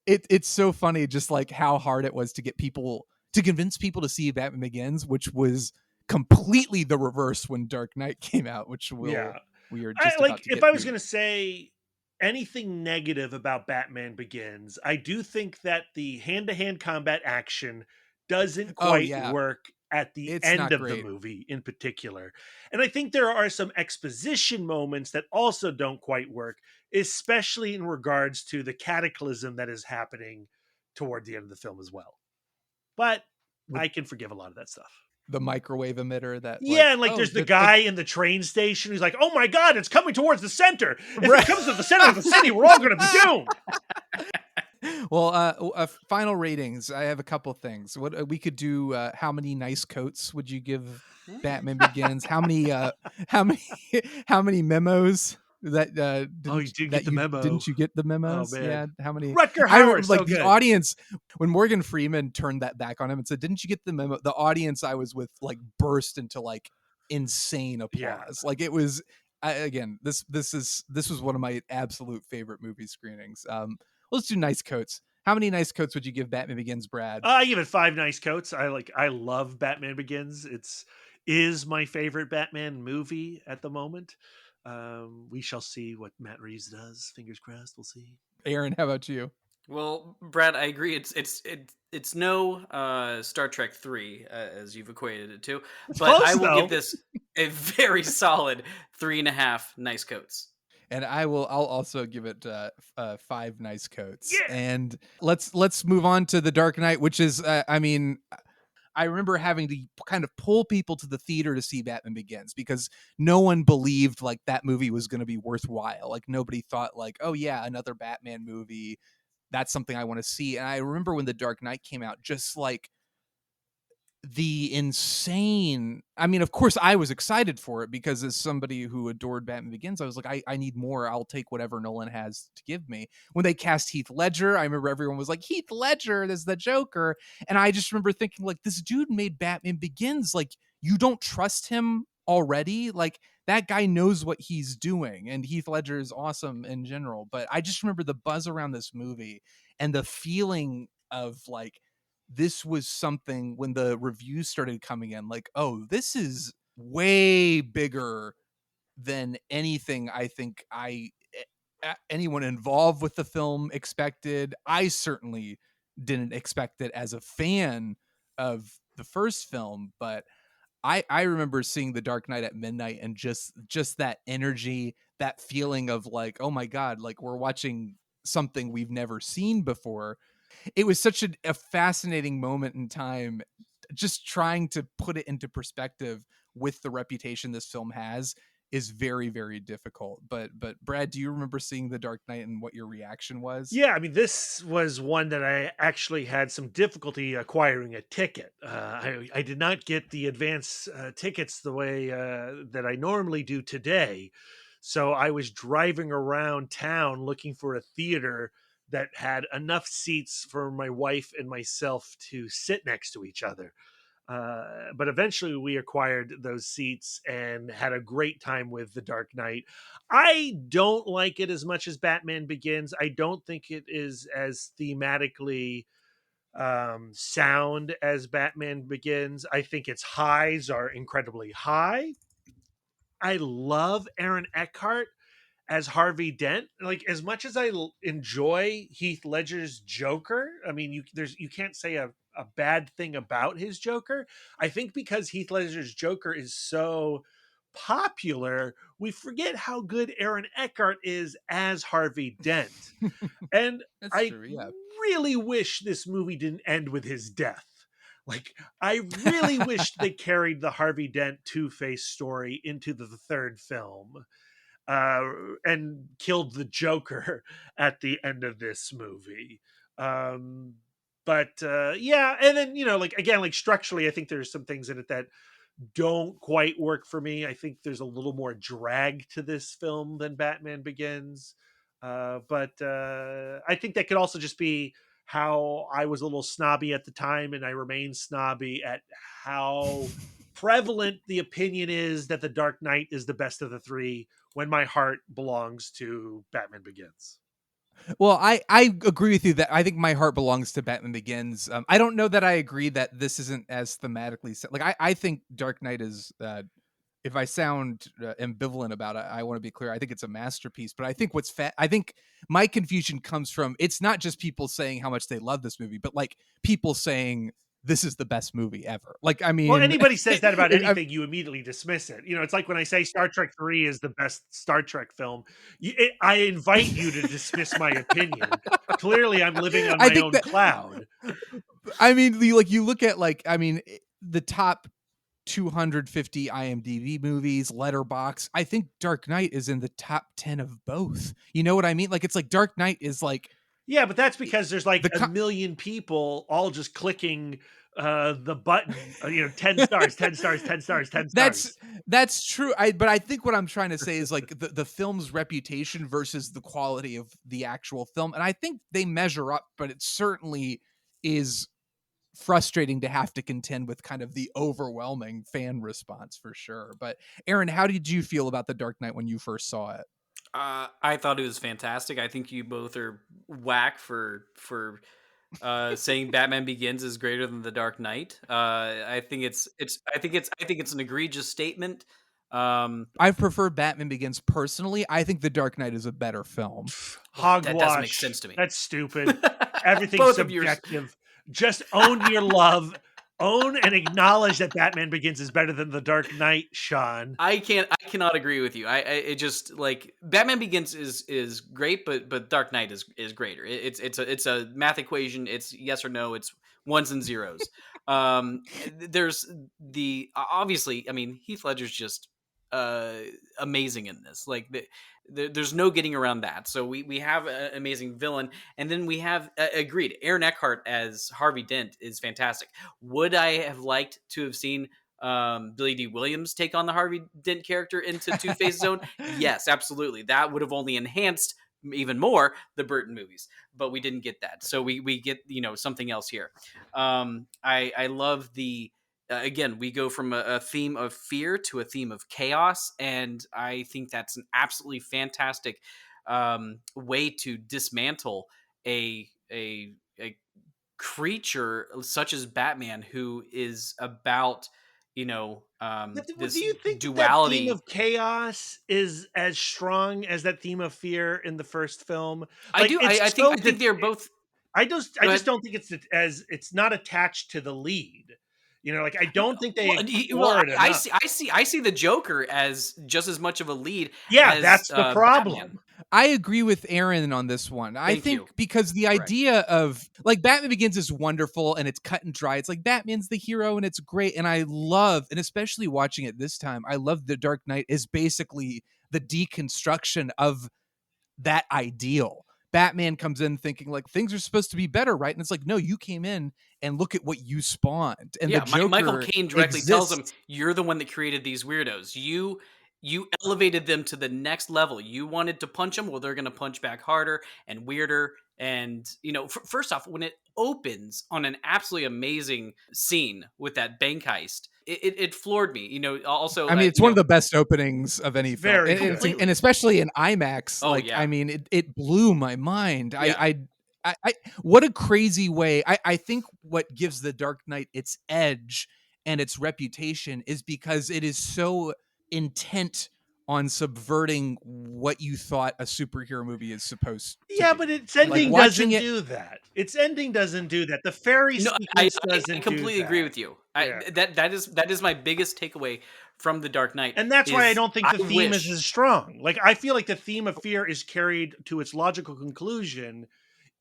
it's so funny just like how hard it was to get people to convince people to see Batman Begins, which was completely the reverse when Dark Knight came out, which we are just like about to if get I was to. going to say anything negative about Batman Begins, I do think that the hand-to-hand combat action doesn't Oh quite yeah, work at the it's end not of the great. movie in particular. And I think there are some exposition moments that also don't quite work, especially in regards to the cataclysm that is happening toward the end of the film as well. But With I can forgive a lot of that stuff. the microwave emitter that Yeah, and like oh there's the the guy like in the train station who's like, "Oh my god, it's coming towards the center. If it right. comes to the center of the city, we're all going to be doomed." Well, final ratings. I have a couple things. What we could do? How many nice coats would you give Batman Begins? How many? How many? How many memos that Oh, you did get that the you memo. didn't you get the Oh memos? man, Yeah. How many? Rutger I Hauer, remember so like the good. audience when Morgan Freeman turned that back on him and said, "Didn't you get the memo?" The audience I was with like burst into like insane Yeah, applause. Like it was. Again, this was one of my absolute favorite movie screenings. Let's do nice coats. How many nice coats would you give Batman Begins, Brad? I give it 5 nice coats. I love Batman Begins. It's is my favorite Batman movie at the moment. We shall see what Matt Reeves does. Fingers crossed. We'll see. Aaron, how about you? Well, Brad, I agree. It's no Star Trek 3 as you've equated it to, It's but I close will give though. this a very solid 3.5 nice coats. And I'll also give it 5 nice coats. Yeah. And let's move on to The Dark Knight, which is I mean, I remember having to kind of pull people to the theater to see Batman Begins because no one believed like that movie was going to be worthwhile. Like nobody thought like, oh yeah, another Batman movie. That's something I want to see. And I remember when The Dark Knight came out, just like the insane, I mean, of course I was excited for it because as somebody who adored Batman Begins, I was like, I need more. I'll take whatever Nolan has to give me. When they cast Heath Ledger, I remember everyone was like, Heath Ledger is the Joker. And I just remember thinking like, this dude made Batman Begins. Like, you don't trust him already? Like, that guy knows what he's doing. And Heath Ledger is awesome in general. But I just remember the buzz around this movie and the feeling of like, this was something when the reviews started coming in, like, oh, this is way bigger than anything I think anyone involved with the film expected. I certainly didn't expect it as a fan of the first film, but I remember seeing The Dark Knight at midnight and just that energy, that feeling of like, oh my God, like we're watching something we've never seen before. It was such a fascinating moment in time, just trying to put it into perspective with the reputation this film has is very, very difficult. But Brad, do you remember seeing The Dark Knight and what your reaction was? Yeah, I mean, this was one that I actually had some difficulty acquiring a ticket. I did not get the advance tickets the way that I normally do today. So I was driving around town looking for a theater that had enough seats for my wife and myself to sit next to each other. But eventually we acquired those seats and had a great time with The Dark Knight. I don't like it as much as Batman Begins. I don't think it is as thematically sound as Batman Begins. I think its highs are incredibly high. I love Aaron Eckhart as Harvey Dent. Like as much as enjoy Heath Ledger's Joker, I mean you can't say a bad thing about his Joker. I think because Heath Ledger's Joker is so popular, we forget how good Aaron Eckhart is as Harvey Dent. And That's I true, yeah. really wish this movie didn't end with his death. Like, I really wish they carried the Harvey Dent Two-Face story into the third film uh, and killed the Joker at the end of this movie. Um, but yeah, and then like again, like structurally, I think there's some things in it that don't quite work for me. I think there's a little more drag to this film than Batman Begins. But I think that could also just be how I was a little snobby at the time, and I remain snobby at how prevalent the opinion is that The Dark Knight is the best of the three when my heart belongs to Batman Begins. Well, I agree with you that I think my heart belongs to Batman Begins. I don't know that I agree that this isn't as thematically set. Like I think Dark Knight is if I sound ambivalent about it, I want to be clear. I think it's a masterpiece, but I think I think my confusion comes from, it's not just people saying how much they love this movie, but like people saying this is the best movie ever. Like, I Well, mean, anybody says that about anything, you immediately dismiss it. It's like when I say Star Trek 3 is the best Star Trek film, I invite you to dismiss my opinion. Clearly, I'm living on I my think own that, cloud. I mean, you look at like, I mean, the top 250 IMDb movies, Letterbox. I think Dark Knight is in the top 10 of both. You know what I mean? Like, it's like Dark Knight is like Yeah, but that's because there's like the a million people all just clicking the button, 10 stars, 10 stars, 10 stars, 10 that's stars. that's true. But I think what I'm trying to say is like the film's reputation versus the quality of the actual film, and I think they measure up, but it certainly is frustrating to have to contend with kind of the overwhelming fan response for sure. But Aaron, how did you feel about The Dark Knight when you first saw it? I thought it was fantastic. I think you both are whack for saying Batman Begins is greater than The Dark Knight. I think it's an egregious statement. I prefer Batman Begins personally. I think The Dark Knight is a better film. That doesn't make Hogwash. sense to me. That's stupid. Everything's Both of yours. subjective. Just own your love. Own and acknowledge that Batman Begins is better than The Dark Knight, Sean. I cannot agree with you. It just like Batman Begins is great, but Dark Knight is greater. It's a math equation. It's yes or no. It's ones and zeros. There's obviously. I mean, Heath Ledger's just amazing in this. Like there's no getting around that. So we have an amazing villain, and then we have agreed. Aaron Eckhart as Harvey Dent is fantastic. Would I have liked to have seen Billy D. Williams take on the Harvey Dent character into Two-Face Zone? Yes, absolutely. That would have only enhanced even more the Burton movies, but we didn't get that. So we get something else here. I love the. Again, we go from a theme of fear to a theme of chaos, and I think that's an absolutely fantastic way to dismantle a creature such as Batman, who is about Do this you think that theme duality. of chaos is as strong as that theme of fear in the first film? I Like do. it's I think they're both. I Go just ahead. don't think it's not attached to the lead. Like I don't think they Well, explore it I enough. I see the Joker as just as much of a lead Yeah, as that's the problem. Batman. I agree with Aaron on this one. I Thank think you. because the Correct. idea of like Batman Begins is wonderful and it's cut and dry. It's like Batman's the hero and it's great. And I love, and especially watching it this time, I love The Dark Knight is basically the deconstruction of that ideal. Batman comes in thinking like things are supposed to be better, right? And it's like, no, you came in and look at what you spawned. And Yeah, the Joker Michael Caine directly tells him, exists. "You're the one that created these weirdos. You elevated them to the next level. You wanted to punch them, well, they're going to punch back harder and weirder." And first off, when it opens on an absolutely amazing scene with that bank heist, it floored me. Also, I mean, it's one of the best openings of any film, Very and, good. and especially in IMAX. Oh, Like, yeah. I mean, it blew my mind. Yeah. I what a crazy way. I think what gives The Dark Knight its edge and its reputation is because it is so intent on subverting what you thought a superhero movie is supposed to Yeah, be. but its Like, ending watching doesn't it, do that. Its ending doesn't do that. The fairy No, sequence I doesn't completely do agree that. with you. Yeah. That is my biggest takeaway from The Dark Knight. And that's why I is don't think the theme is wish as strong. Like I feel like the theme of fear is carried to its logical conclusion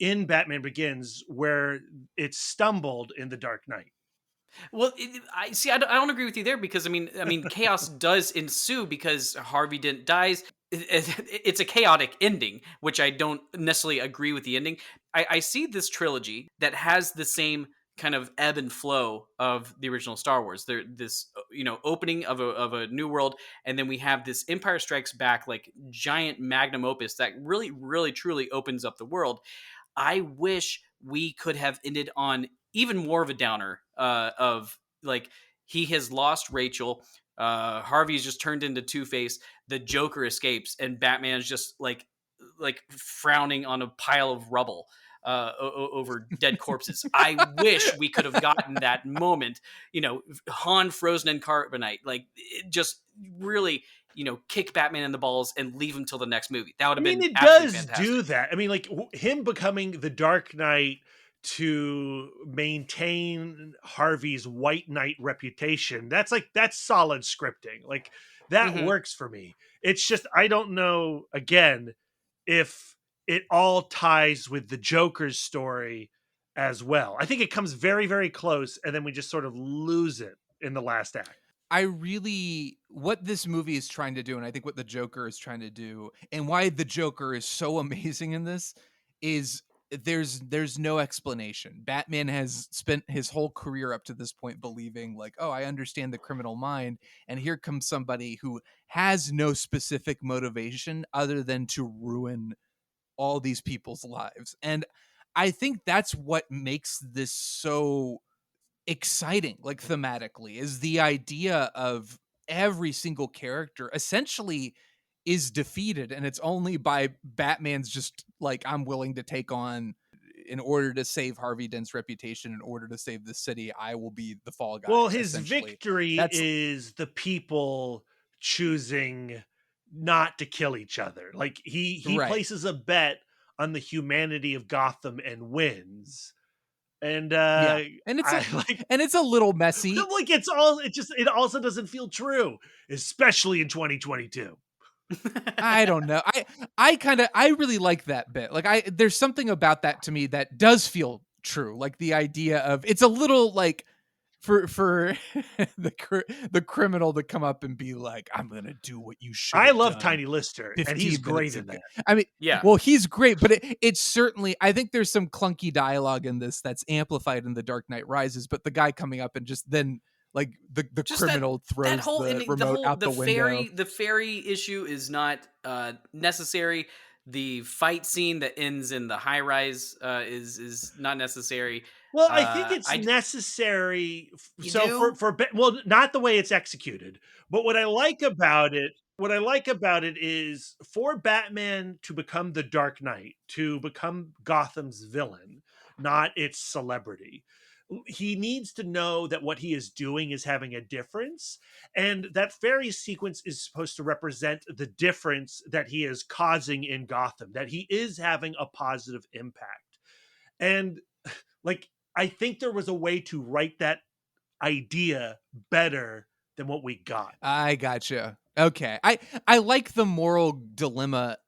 in Batman Begins, where it's stumbled in The Dark Knight. Well, I see. I don't agree with you there because I mean, chaos does ensue because Harvey Dent dies. It's a chaotic ending, which I don't necessarily agree with the ending. I see this trilogy that has the same kind of ebb and flow of the original Star Wars. There, this opening of a new world, and then we have this Empire Strikes Back like giant magnum opus that really, really, truly opens up the world. I wish we could have ended on even more of a downer of like he has lost Rachel. Harvey's just turned into Two-Face. The Joker escapes, and Batman's just like frowning on a pile of rubble. over dead corpses. I wish we could have gotten that moment, Han frozen in carbonite, like just really, kick Batman in the balls and leave him till the next movie. That would I have mean, been it absolutely does do fantastic. that. I mean, like him becoming the Dark Knight to maintain Harvey's White Knight reputation. That's solid scripting. Like that Mhm. works for me. It's just I don't know again if it all ties with the Joker's story as well. I think it comes very, very close, and then we just sort of lose it in the last act. What this movie is trying to do, and I think what the Joker is trying to do, and why the Joker is so amazing in this, is there's no explanation. Batman has spent his whole career up to this point believing like, oh, I understand the criminal mind, and here comes somebody who has no specific motivation other than to ruin all these people's lives. And I think that's what makes this so exciting, like thematically, is the idea of every single character essentially is defeated, and it's only by Batman's just like, I'm willing to take on, in order to save Harvey Dent's reputation, in order to save the city, I will be the fall guy, Well, his essentially. victory That's is the people choosing not to kill each other. Like he right. places a bet on the humanity of Gotham and wins. And Yeah. And I like it's a little messy. like it also doesn't feel true, especially in 2022. I don't know. I really like that bit. Like there's something about that to me that does feel true. Like the idea of, it's a little like for the criminal to come up and be like, I'm gonna do what you should I have love done Tiny Lister, and 15 he's minutes great in ago. that. I mean, Yeah. well, he's great, but it's certainly, I think there's some clunky dialogue in this that's amplified in The Dark Knight Rises, but the guy coming up and just then like the Just that criminal throws whole the remote out the window. the ferry issue is not necessary. The fight scene that ends in the high rise is not necessary. Well, I think it's I necessary. You So do? well, not the way it's executed, but what I like about it is for Batman to become the Dark Knight, to become Gotham's villain, not its celebrity. He needs to know that what he is doing is having a difference, and that fairy sequence is supposed to represent the difference that he is causing in Gotham, that he is having a positive impact. And like I think there was a way to write that idea better than what we got. I gotcha. Okay. I like the moral dilemma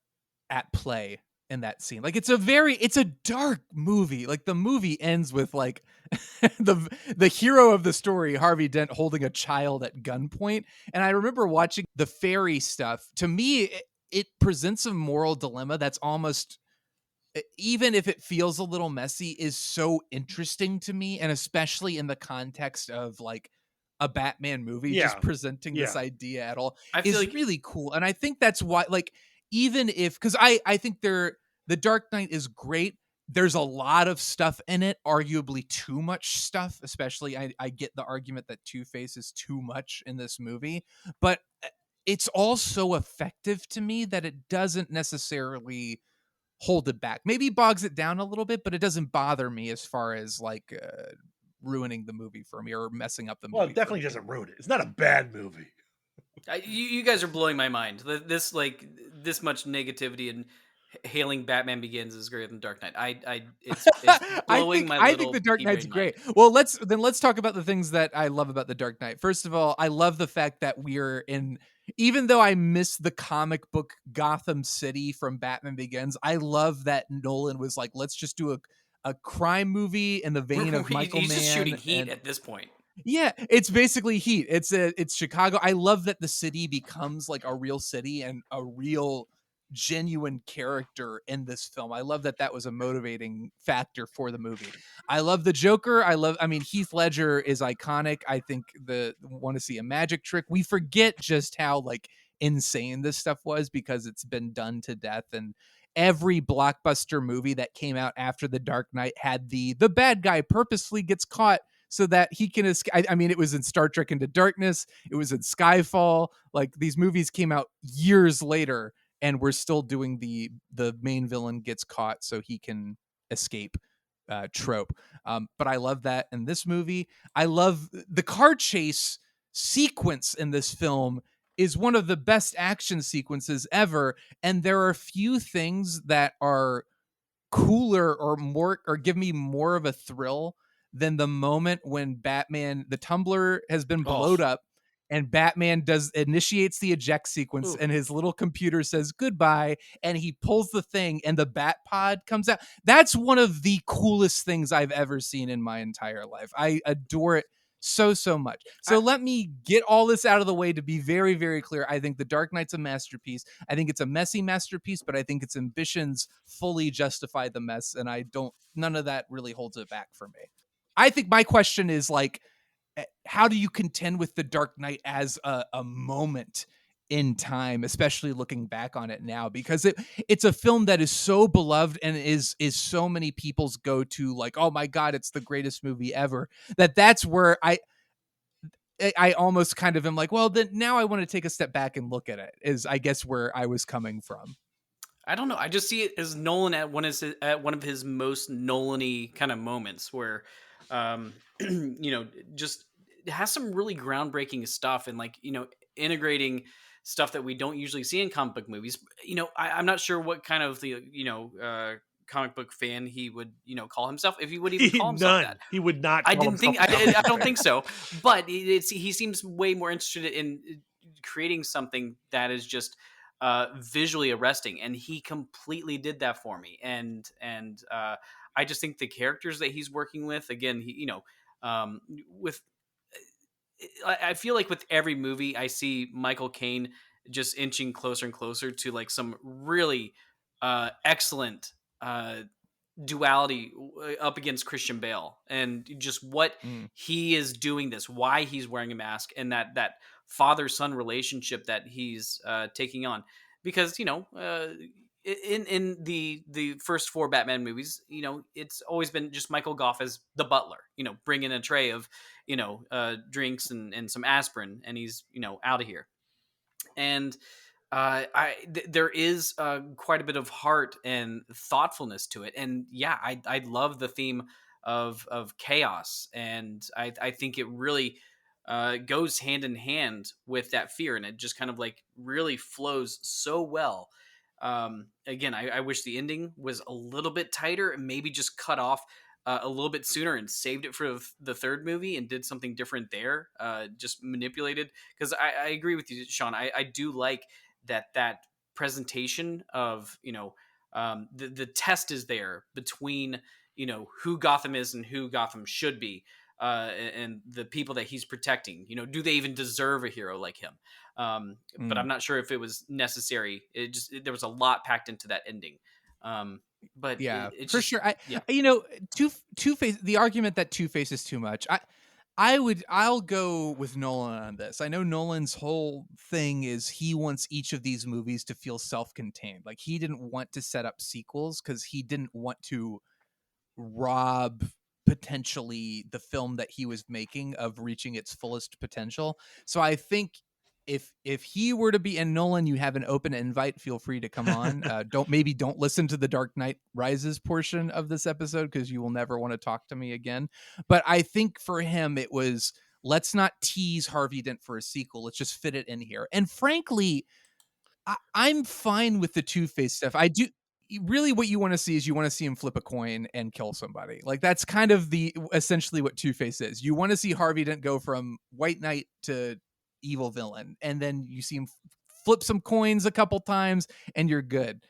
at play in that scene. Like it's a dark movie. Like the movie ends with like the hero of the story, Harvey Dent, holding a child at gunpoint. And I remember watching the fairy stuff. To me, it presents a moral dilemma that's almost, even if it feels a little messy, is so interesting to me, and especially in the context of like a Batman movie, Yeah. just presenting this Yeah. idea at all I feel is like really cool. And I think that's why, like, even if, because I think the Dark Knight is great. There's a lot of stuff in it, arguably too much stuff. Especially, I get the argument that Two-Face is too much in this movie, but it's all so effective to me that it doesn't necessarily hold it back. Maybe bogs it down a little bit, but it doesn't bother me as far as like ruining the movie for me or messing up the movie. Well, it definitely for me. doesn't ruin it. It's not a bad movie. you guys are blowing my mind. This this much negativity and hailing Batman Begins is greater than Dark Knight. It's blowing my I little think the Dark Knight's pea-brain mind. great. Well, let's talk about the things that I love about the Dark Knight. First of all, I love the fact that we're in, even though I miss the comic book Gotham City from Batman Begins, I love that Nolan was like, let's just do a crime movie in the vein of Michael He's Mann. just shooting heat at this point. Yeah, it's basically Heat. It's Chicago. I love that the city becomes like a real city and a real genuine character in this film. I love that was a motivating factor for the movie. I love the Joker. I mean, Heath Ledger is iconic. I think want to see a magic trick. We forget just how like insane this stuff was because it's been done to death, and every blockbuster movie that came out after The Dark Knight had the bad guy purposely gets caught so that he can escape. I mean, it was in Star Trek Into Darkness. It was in Skyfall. Like these movies came out years later, and we're still doing the main villain gets caught so he can escape trope. But I love that in this movie. I love the car chase sequence in this film is one of the best action sequences ever. And there are few things that are cooler or more or give me more of a thrill than the moment when Batman, the tumbler has been blowed up and Batman initiates the eject sequence and his little computer says goodbye and he pulls the thing and the bat pod comes out. That's one of the coolest things I've ever seen in my entire life. I adore it so much. So let me get all this out of the way to be very, very clear. I think The Dark Knight's a masterpiece. I think it's a messy masterpiece, but I think its ambitions fully justify the mess, and none of that really holds it back for me. I think my question is like, how do you contend with The Dark Knight as a moment in time, especially looking back on it now, because it's a film that is so beloved and is so many people's go-to, like, oh my God, it's the greatest movie ever, that's where I almost kind of am like, well, then now I want to take a step back and look at it, is I guess where I was coming from. I don't know. I just see it as Nolan at one of his most Nolan-y kind of moments where, just it has some really groundbreaking stuff and like, integrating stuff that we don't usually see in comic book movies. I'm not sure what kind of comic book fan he would, call himself, if he would even call himself that. He would not. I don't think so. But he seems way more interested in creating something that is just visually arresting, and he completely did that for me. And I just think the characters that he's working with, again, I feel like with every movie, I see Michael Caine just inching closer and closer to like some really excellent duality up against Christian Bale, and just what he is doing, why he's wearing a mask, and that father-son relationship that he's taking on. Because in the first 4 Batman movies, it's always been just Michael Gough as the butler, bringing a tray of drinks and some aspirin, and he's out of here. And there is quite a bit of heart and thoughtfulness to it, and yeah, I love the theme of chaos, and I think it really goes hand in hand with that fear, and it just kind of like really flows so well. Again, I wish the ending was a little bit tighter and maybe just cut off a little bit sooner and saved it for the third movie and did something different there. Just manipulated, because I agree with you, Shawn. I do like that presentation of the test is there between who Gotham is and who Gotham should be, and the people that he's protecting. Do they even deserve a hero like him? But I'm not sure if it was necessary. There was a lot packed into that ending. But yeah, it's for just, sure. yeah. Two-Face, the argument that Two-Face is too much, I'll go with Nolan on this. I know Nolan's whole thing is he wants each of these movies to feel self-contained. Like, he didn't want to set up sequels because he didn't want to rob potentially the film that he was making of reaching its fullest potential. So I think if he were to be in Nolan, you have an open invite. Feel free to come on. Don't listen to the Dark Knight Rises portion of this episode, because you will never want to talk to me again. But I think for him, it was, let's not tease Harvey Dent for a sequel. Let's just fit it in here. And frankly, I'm fine with the Two-Face stuff. I do. Really, what you want to see is you want to see him flip a coin and kill somebody. Like, that's kind of essentially what Two-Face is. You want to see Harvey Dent go from white knight to evil villain, and then you see him flip some coins a couple times and you're good.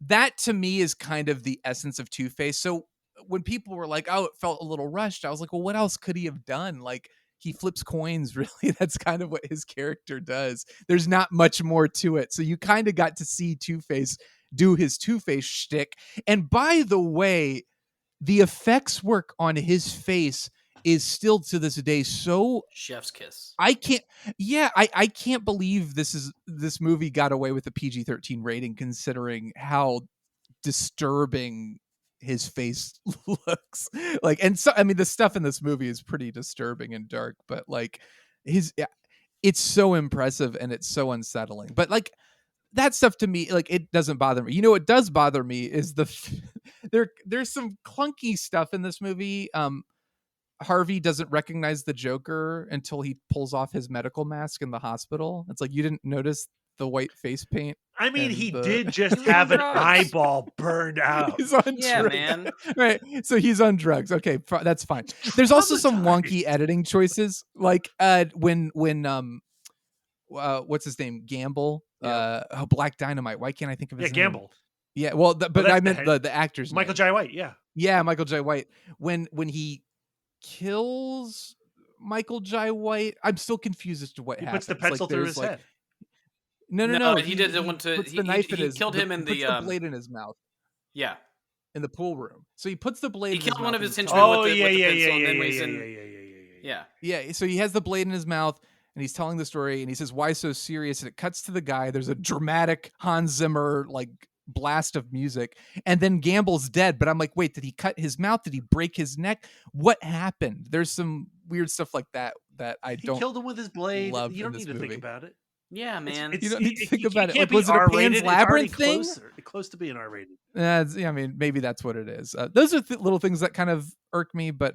That to me is kind of the essence of Two-Face. So when people were like, oh, it felt a little rushed, I was like, well, what else could he have done? Like, he flips coins, really. That's kind of what his character does. There's not much more to it. So you kind of got to see Two-Face do his Two-Face shtick. And by the way, the effects work on his face is still to this day so Chef's kiss. I can't believe this movie got away with a PG-13 rating, considering how disturbing his face looks. Like, and so, I mean, the stuff in this movie is pretty disturbing and dark, but like it's so impressive and it's so unsettling. But like, that stuff to me, like, it doesn't bother me. What does bother me is there's some clunky stuff in this movie. Harvey doesn't recognize the Joker until he pulls off his medical mask in the hospital. It's like, you didn't notice the white face paint. I mean, and he the- did just He was on have an drugs. eyeball burned out. He's on Yeah, drugs. man. Right. So he's on drugs. Okay, that's fine. There's also some Traumatized. wonky editing choices, like when what's his name? Gamble. Black Dynamite. Why can't I think of his name? Gamble. Yeah. Well, but that's I the meant head. the actor's Michael name. Jai White. Yeah. Yeah, Michael Jai White. When he kills Michael Jai White, I'm still confused as to what He happens. puts the pencil through his head. No. He didn't want to. Puts the knife in He his. killed him in puts the. the blade in his mouth Yeah, in the pool room. So he puts the blade. he in killed his one mouth of his and- henchmen Oh with the yeah. pencil, and then when he's in. Yeah. Yeah, So he has the blade in his mouth and he's telling the story and he says, "Why so serious?" And it cuts to the guy. There's a dramatic Hans Zimmer like blast of music, and then Gamble's dead. But I'm like, wait, did he cut his mouth? Did he break his neck? What happened? There's some weird stuff like that I He don't killed him with his blade. love You in don't this need to think movie. about it. yeah, man. You don't need to think it about it. can't Like, be was it a R-rated. Pan's It's already Labyrinth thing? close to being R-rated. Yeah, I mean, maybe that's what it is. Those are little things that kind of irk me, but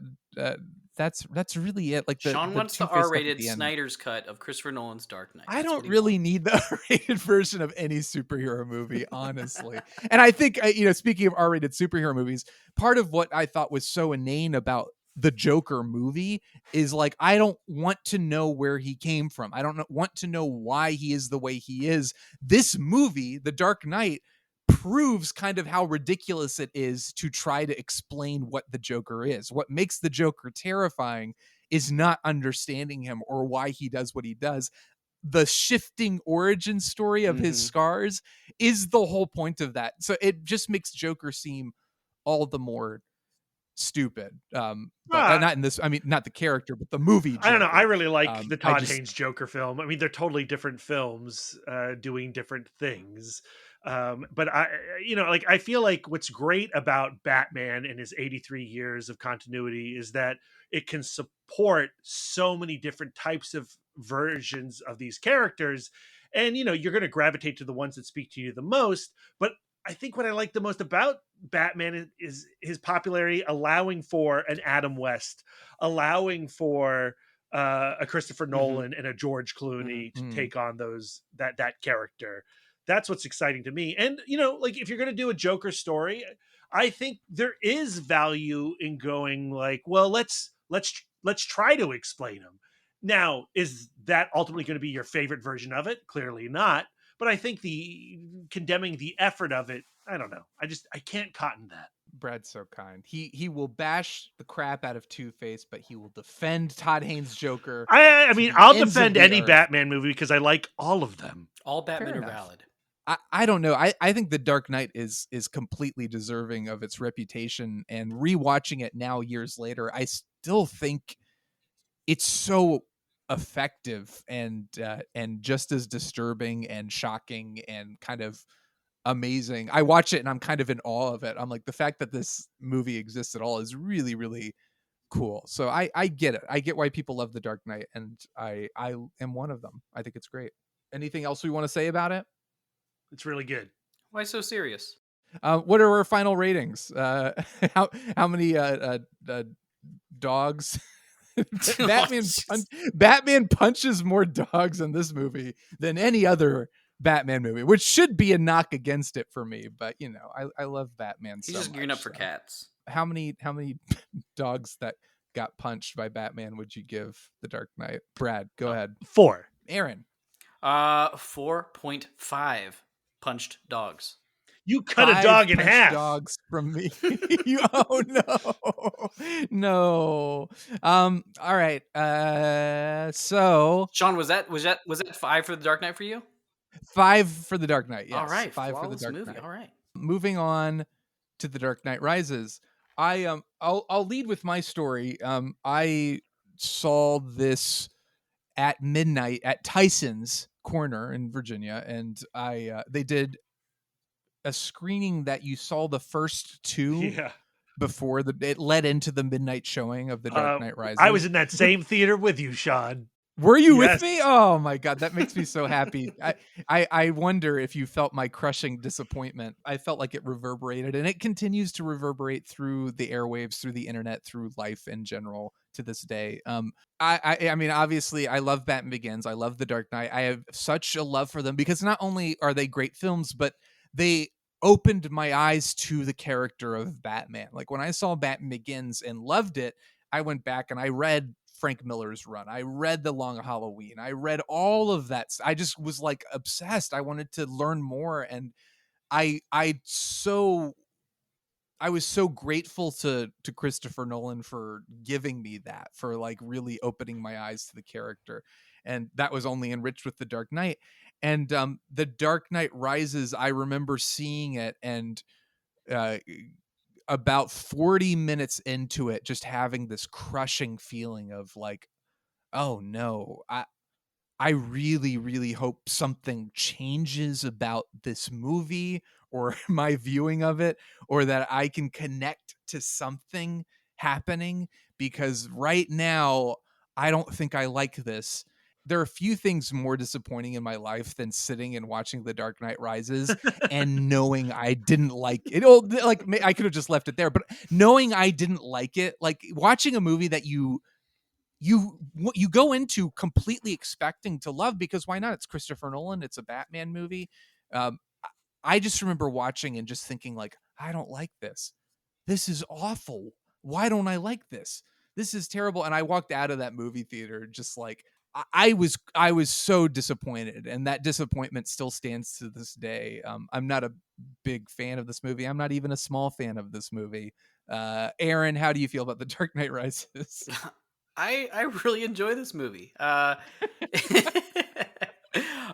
that's really it. Like Sean wants the Two-Face stuff at R-rated the end. Snyder's cut of Christopher Nolan's Dark Knight. I That's don't what he really wants. need the R-rated version of any superhero movie, honestly. And I think, speaking of R-rated superhero movies, part of what I thought was so inane about the Joker movie is like, I don't want to know where he came from. I don't want to know why he is the way he is. This movie, The Dark Knight, proves kind of how ridiculous it is to try to explain what the Joker is. What makes the Joker terrifying is not understanding him or why he does what he does. The shifting origin story of his scars is the whole point of that. So it just makes Joker seem all the more stupid. But not in this, I mean, not the character, but the movie Joker. I don't know. I really like the Todd just- Haynes Joker film. I mean, they're totally different films doing different things. But I feel like what's great about Batman and his 83 years of continuity is that it can support so many different types of versions of these characters. And, you're going to gravitate to the ones that speak to you the most. But I think what I like the most about Batman is his popularity, allowing for an Adam West, allowing for a Christopher Nolan and a George Clooney to take on that character. That's what's exciting to me. And, like, if you're going to do a Joker story, I think there is value in going like, well, let's try to explain him. Now, is that ultimately going to be your favorite version of it? Clearly not. But I think condemning the effort of it, I don't know. I can't cotton that. Brad's so kind. He will bash the crap out of Two-Face, but he will defend Todd Haynes' Joker. I mean, I'll ends of defend the any earth. Batman movie because I like all of them. All Batman Fair are enough. valid. I don't know. I think The Dark Knight is completely deserving of its reputation, and rewatching it now years later, I still think it's so effective and just as disturbing and shocking and kind of amazing. I watch it and I'm kind of in awe of it. I'm like, the fact that this movie exists at all is really, really cool. So I get it. I get why people love The Dark Knight, and I am one of them. I think it's great. Anything else we want to say about it? It's really good. Why so serious? What are our final ratings? How many dogs? Batman punches more dogs in this movie than any other Batman movie, which should be a knock against it for me. But I love Batman. He's so just gearing much, up for so. cats. How many dogs that got punched by Batman would you give The Dark Knight? Brad, go ahead. 4. Aaron. 4.5 punched dogs. You cut 5 a dog in punched half. Dogs from me. Oh no. All right. So Sean, was that 5 for the Dark Knight for you? 5 for The Dark Knight. Yes. All right, 5 for The flawless Dark movie. Knight. All right. Moving on to The Dark Knight Rises. I'll lead with my story. I saw this at midnight at Tyson's Corner in Virginia, and they did a screening that you saw the first 2 Yeah. before it led into the midnight showing of The Dark Knight Rises. I was in that same theater with you, Sean. Were you with Yes. me? Oh my god, that makes me so happy. I wonder if you felt my crushing disappointment. I felt like it reverberated, and it continues to reverberate through the airwaves, through the internet, through life in general to this day. I mean, obviously, I love Batman Begins. I love The Dark Knight. I have such a love for them because not only are they great films, but they opened my eyes to the character of Batman. Like when I saw Batman Begins and loved it, I went back and I read Frank Miller's run. I read The Long Halloween. I read all of that. I just was like obsessed. I wanted to learn more, and I I so I was so grateful to Christopher Nolan for giving me that, for like really opening my eyes to the character. And that was only enriched with The Dark Knight. And The Dark Knight Rises, I remember seeing it and uh about 40 minutes into it just having this crushing feeling of like, oh no, I really, really hope something changes about this movie or my viewing of it, or that I can connect to something happening, because right now I don't think I like this. There are a few things more disappointing in my life than sitting and watching The Dark Knight Rises and knowing I didn't like it. Oh, like I could have just left it there, but knowing I didn't like it, like watching a movie that you go into completely expecting to love, because why not? It's Christopher Nolan. It's a Batman movie. Um, I just remember watching and just thinking like, I don't like this. This is awful. Why don't I like this? This is terrible. And I walked out of that movie theater just like I was so disappointed, and that disappointment still stands to this day. I'm not a big fan of this movie. I'm not even a small fan of this movie. Aaron, how do you feel about The Dark Knight Rises? I really enjoy this movie.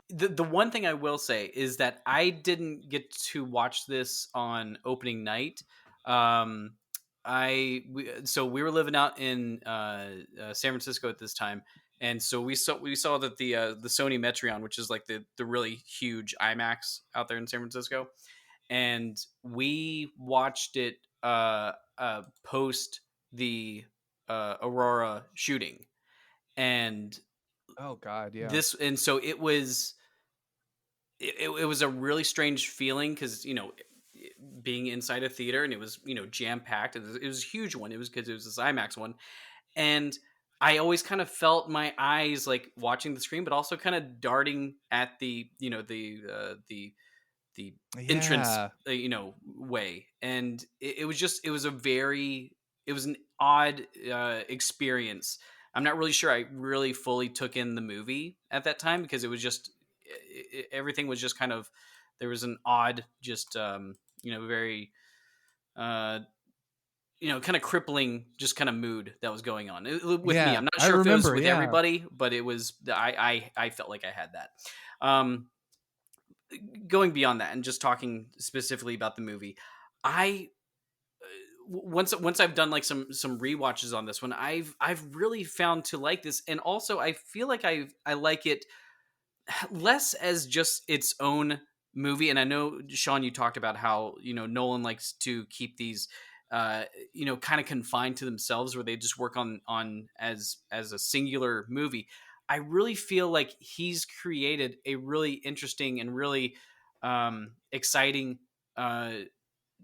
The one thing I will say is that I didn't get to watch this on opening night. Um, so we were living out in San Francisco at this time, and so we saw that the Sony Metreon, which is like the really huge IMAX out there in San Francisco, and we watched it post the Aurora shooting, and Oh God, yeah. this and so it was a really strange feeling because being inside a theater, and it was jam packed. It was a huge one. It was because it was this IMAX one, and I always kind of felt my eyes like watching the screen, but also kind of darting at the entrance Yeah. way, and it was an odd experience. I'm not really sure I really fully took in the movie at that time because it was just everything was just kind of, there was an odd just very uh kind of crippling just kind of mood that was going on with me. Yeah. I'm not I sure if it was remember, with yeah. everybody, but it was I felt like I had that. um Going beyond that and just talking specifically about the movie, I once I've done like some rewatches on this one, I've really found to like this, and also I feel like I like it less as just its own movie. And I know, Sean, you talked about how Nolan likes to keep these kind of confined to themselves, where they just work on as a singular movie. I really feel like he's created a really interesting and really exciting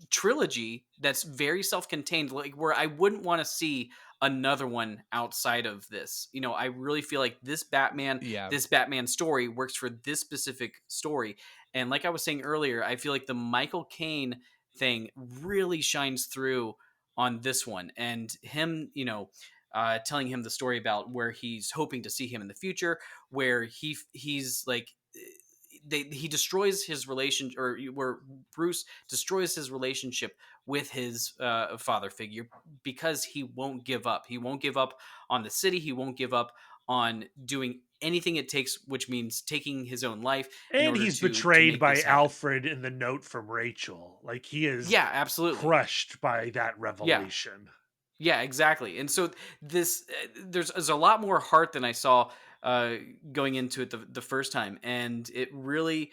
trilogy that's very self-contained, like where I wouldn't want to see another one outside of this. I really feel like Yeah. this Batman story works for this specific story. And like I was saying earlier, I feel like the Michael Caine thing really shines through on this one, and him telling him the story about where he's hoping to see him in the future, where he's like he destroys his relation, or where Bruce destroys his relationship with his father figure, because he won't give up. He won't give up on the city. He won't give up on doing anything it takes, which means taking his own life in And order he's to betrayed make by this happen. Alfred in the note from Rachel. Like he is Yeah, absolutely. crushed by that Yeah. revelation. Yeah, exactly. And so this there's a lot more heart than I saw uh, going into it the first time, and it really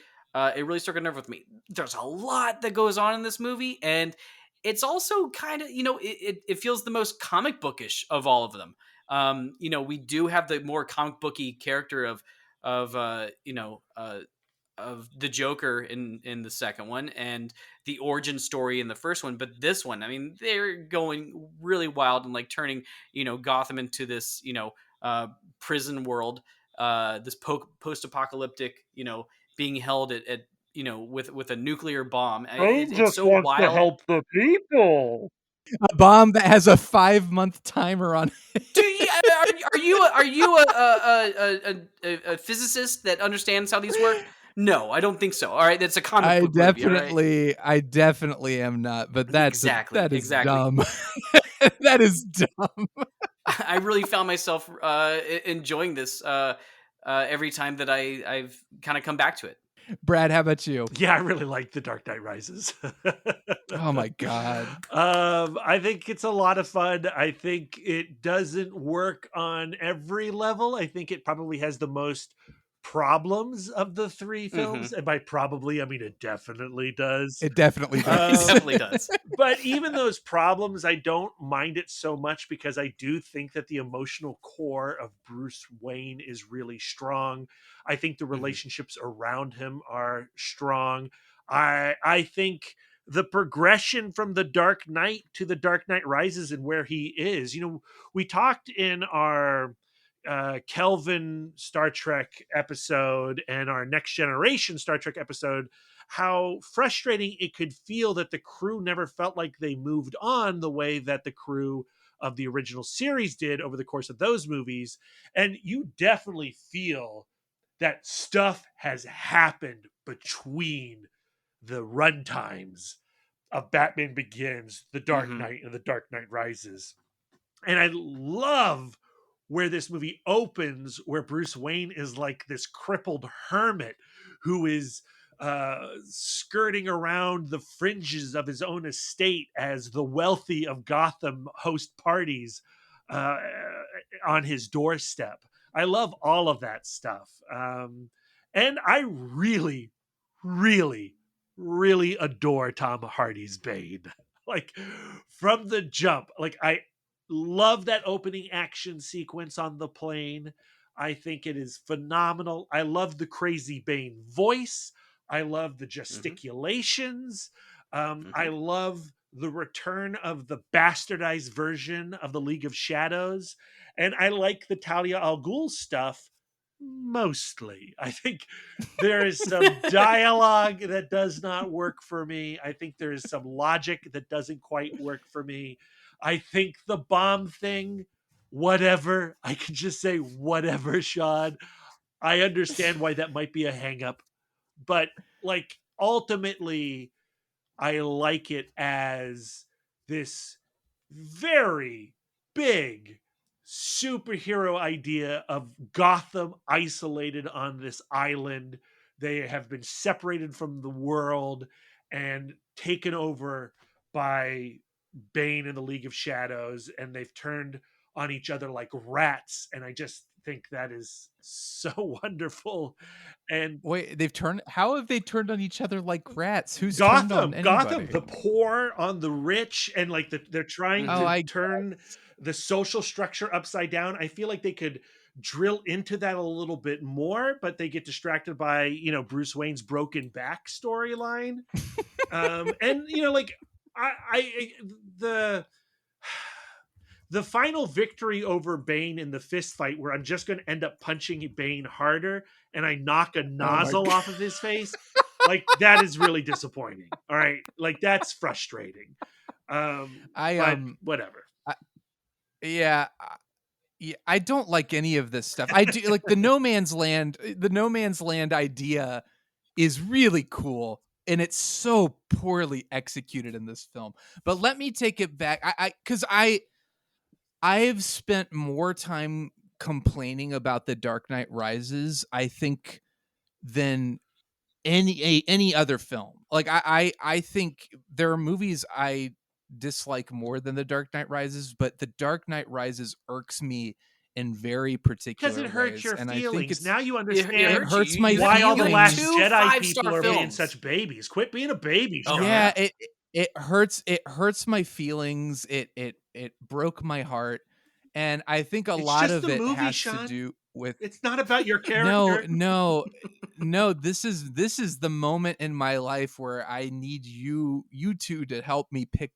struck a nerve with me. There's a lot that goes on in this movie, and it's also kind of it feels the most comic bookish of all of them. We do have the more comic booky character of of the Joker in the second one, and the origin story in the first one. But this one, I mean, they're going really wild and like turning Gotham into this prison world, this post-apocalyptic, being held at with a nuclear bomb. It's so wild. the people. A bomb that has a 5-month timer on it. Are you a physicist that understands how these work? No, I don't think so. All right, that's a comic book movie. All right? I definitely am not, but that is Exactly. dumb. That is dumb. I really found myself enjoying this every time that I've kind of come back to it. Brad, how about you? Yeah, I really like The Dark Knight Rises. Oh my god. I think it's a lot of fun. I think it doesn't work on every level. I think it probably has the most problems of the three films. And by probably, I mean it definitely does. It definitely It does. definitely does. But even those problems, I don't mind it so much because I do think that the emotional core of Bruce Wayne is really strong. I think the relationships around him are strong. I think the progression from the Dark Knight to the Dark Knight Rises and where he is. We talked in our Kelvin Star Trek episode and our Next Generation Star Trek episode how frustrating it could feel that the crew never felt like they moved on the way that the crew of the original series did over the course of those movies. And you definitely feel that stuff has happened between the runtimes of Batman Begins, The Dark Knight, and The Dark Knight Rises. And I love where this movie opens, where Bruce Wayne is like this crippled hermit who is skirting around the fringes of his own estate as the wealthy of Gotham host parties on his doorstep. I love all of that stuff. And I really, really, really adore Tom Hardy's Bane. Like from the jump, like I love that opening action sequence on the plane. I think it is phenomenal. I love the crazy Bane voice. I love the gesticulations. I love the return of the bastardized version of the League of Shadows. And I like the Talia al Ghul stuff mostly. I think there is some dialogue that does not work for me. I think there is some logic that doesn't quite work for me. I think the bomb thing, whatever. I can just say whatever, Shawn. I understand why that might be a hang up, but like ultimately I like it as this very big superhero idea of Gotham isolated on this island. They have been separated from the world and taken over by Bane and the League of Shadows, and they've turned on each other like rats. And I just think that is so wonderful. And wait, how have they turned on each other like rats? Who's Gotham, turned on anybody? Gotham, the poor on the rich, and like they're trying to turn the social structure upside down. I feel like they could drill into that a little bit more, but they get distracted by Bruce Wayne's broken back storyline. And like the final victory over Bane in the fist fight, where I'm just going to end up punching Bane harder and I knock a nozzle off of his face. Like that is really disappointing. All right. Like that's frustrating. But whatever. Yeah, I don't like any of this stuff. I do like the no man's land. The no man's land idea is really cool, and it's so poorly executed in this film. But let me take it back. I've spent more time complaining about The Dark Knight Rises, I think, than any other film. Like I think there are movies I dislike more than The Dark Knight Rises, but The Dark Knight Rises irks me in very particular because it hurts ways. your And feelings. Now you understand it hurts my why all the Last Two Jedi people are being films. such babies. Quit being a baby. Oh, Shawn. yeah, it hurts my feelings. It broke my heart. And I think a It's lot just of the it movie, has to Shawn. do with It's not about your no, character. no, no. This is the moment in my life where I need you two to help me pick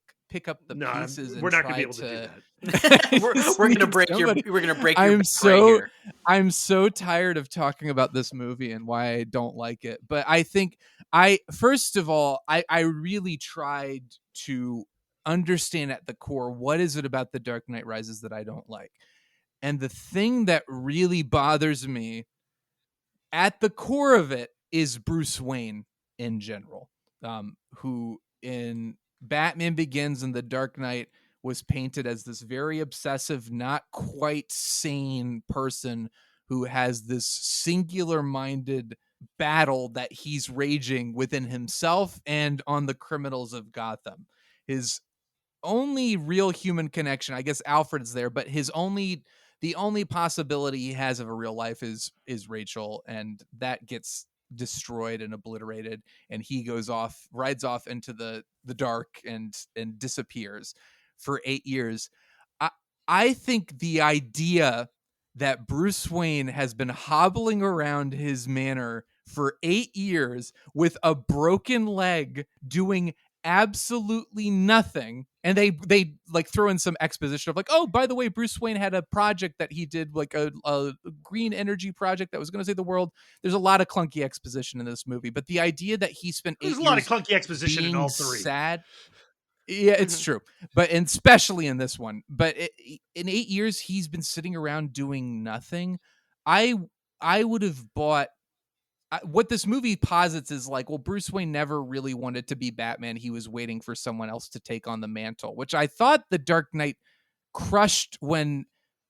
up the No, pieces and we're not gonna be try able to do to. that. I we're just we're gonna need break somebody. we're gonna break your I'm back right so here. I'm so tired of talking about this movie and why I don't like it. But I think I first of all, I really tried to understand at the core what is it about The Dark Knight Rises that I don't like. And the thing that really bothers me at the core of it is Bruce Wayne in general, who in Batman Begins and The Dark Knight was painted as this very obsessive, not quite sane person who has this singular minded battle that he's raging within himself and on the criminals of Gotham. His only real human connection, I guess Alfred's there, but the only possibility he has of a real life is Rachel, and that gets destroyed and obliterated, and he rides off into the dark and disappears for 8 years. I I think the idea that Bruce Wayne has been hobbling around his manor for 8 years with a broken leg doing absolutely nothing, and they like throw in some exposition of like, oh, by the way, Bruce Wayne had a project that he did, like a green energy project that was going to save the world. There's a lot of clunky exposition in this movie, but the idea that he spent There's 8 a lot of years clunky exposition in being all three. sad. Yeah, it's Mhm. true, but and especially in this one. But in 8 years, he's been sitting around doing nothing. I I would have bought what this movie posits is like, well, Bruce Wayne never really wanted to be Batman. He was waiting for someone else to take on the mantle, which I thought The Dark Knight crushed when,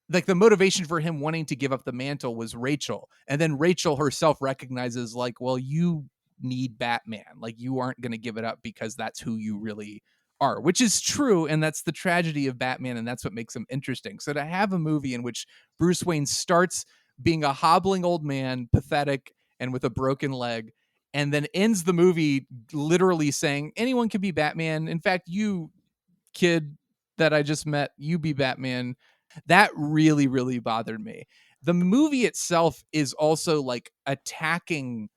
like, the motivation for him wanting to give up the mantle was Rachel. And then Rachel herself recognizes, like, well, you need Batman. Like, you aren't going to give it up because that's who you really are, which is true. And that's the tragedy of Batman. And that's what makes him interesting. So to have a movie in which Bruce Wayne starts being a hobbling old man, pathetic, and with a broken leg, and then ends the movie literally saying anyone can be Batman. In fact, you kid that I just met, you be Batman. That really, really bothered me. The movie itself is also like attacking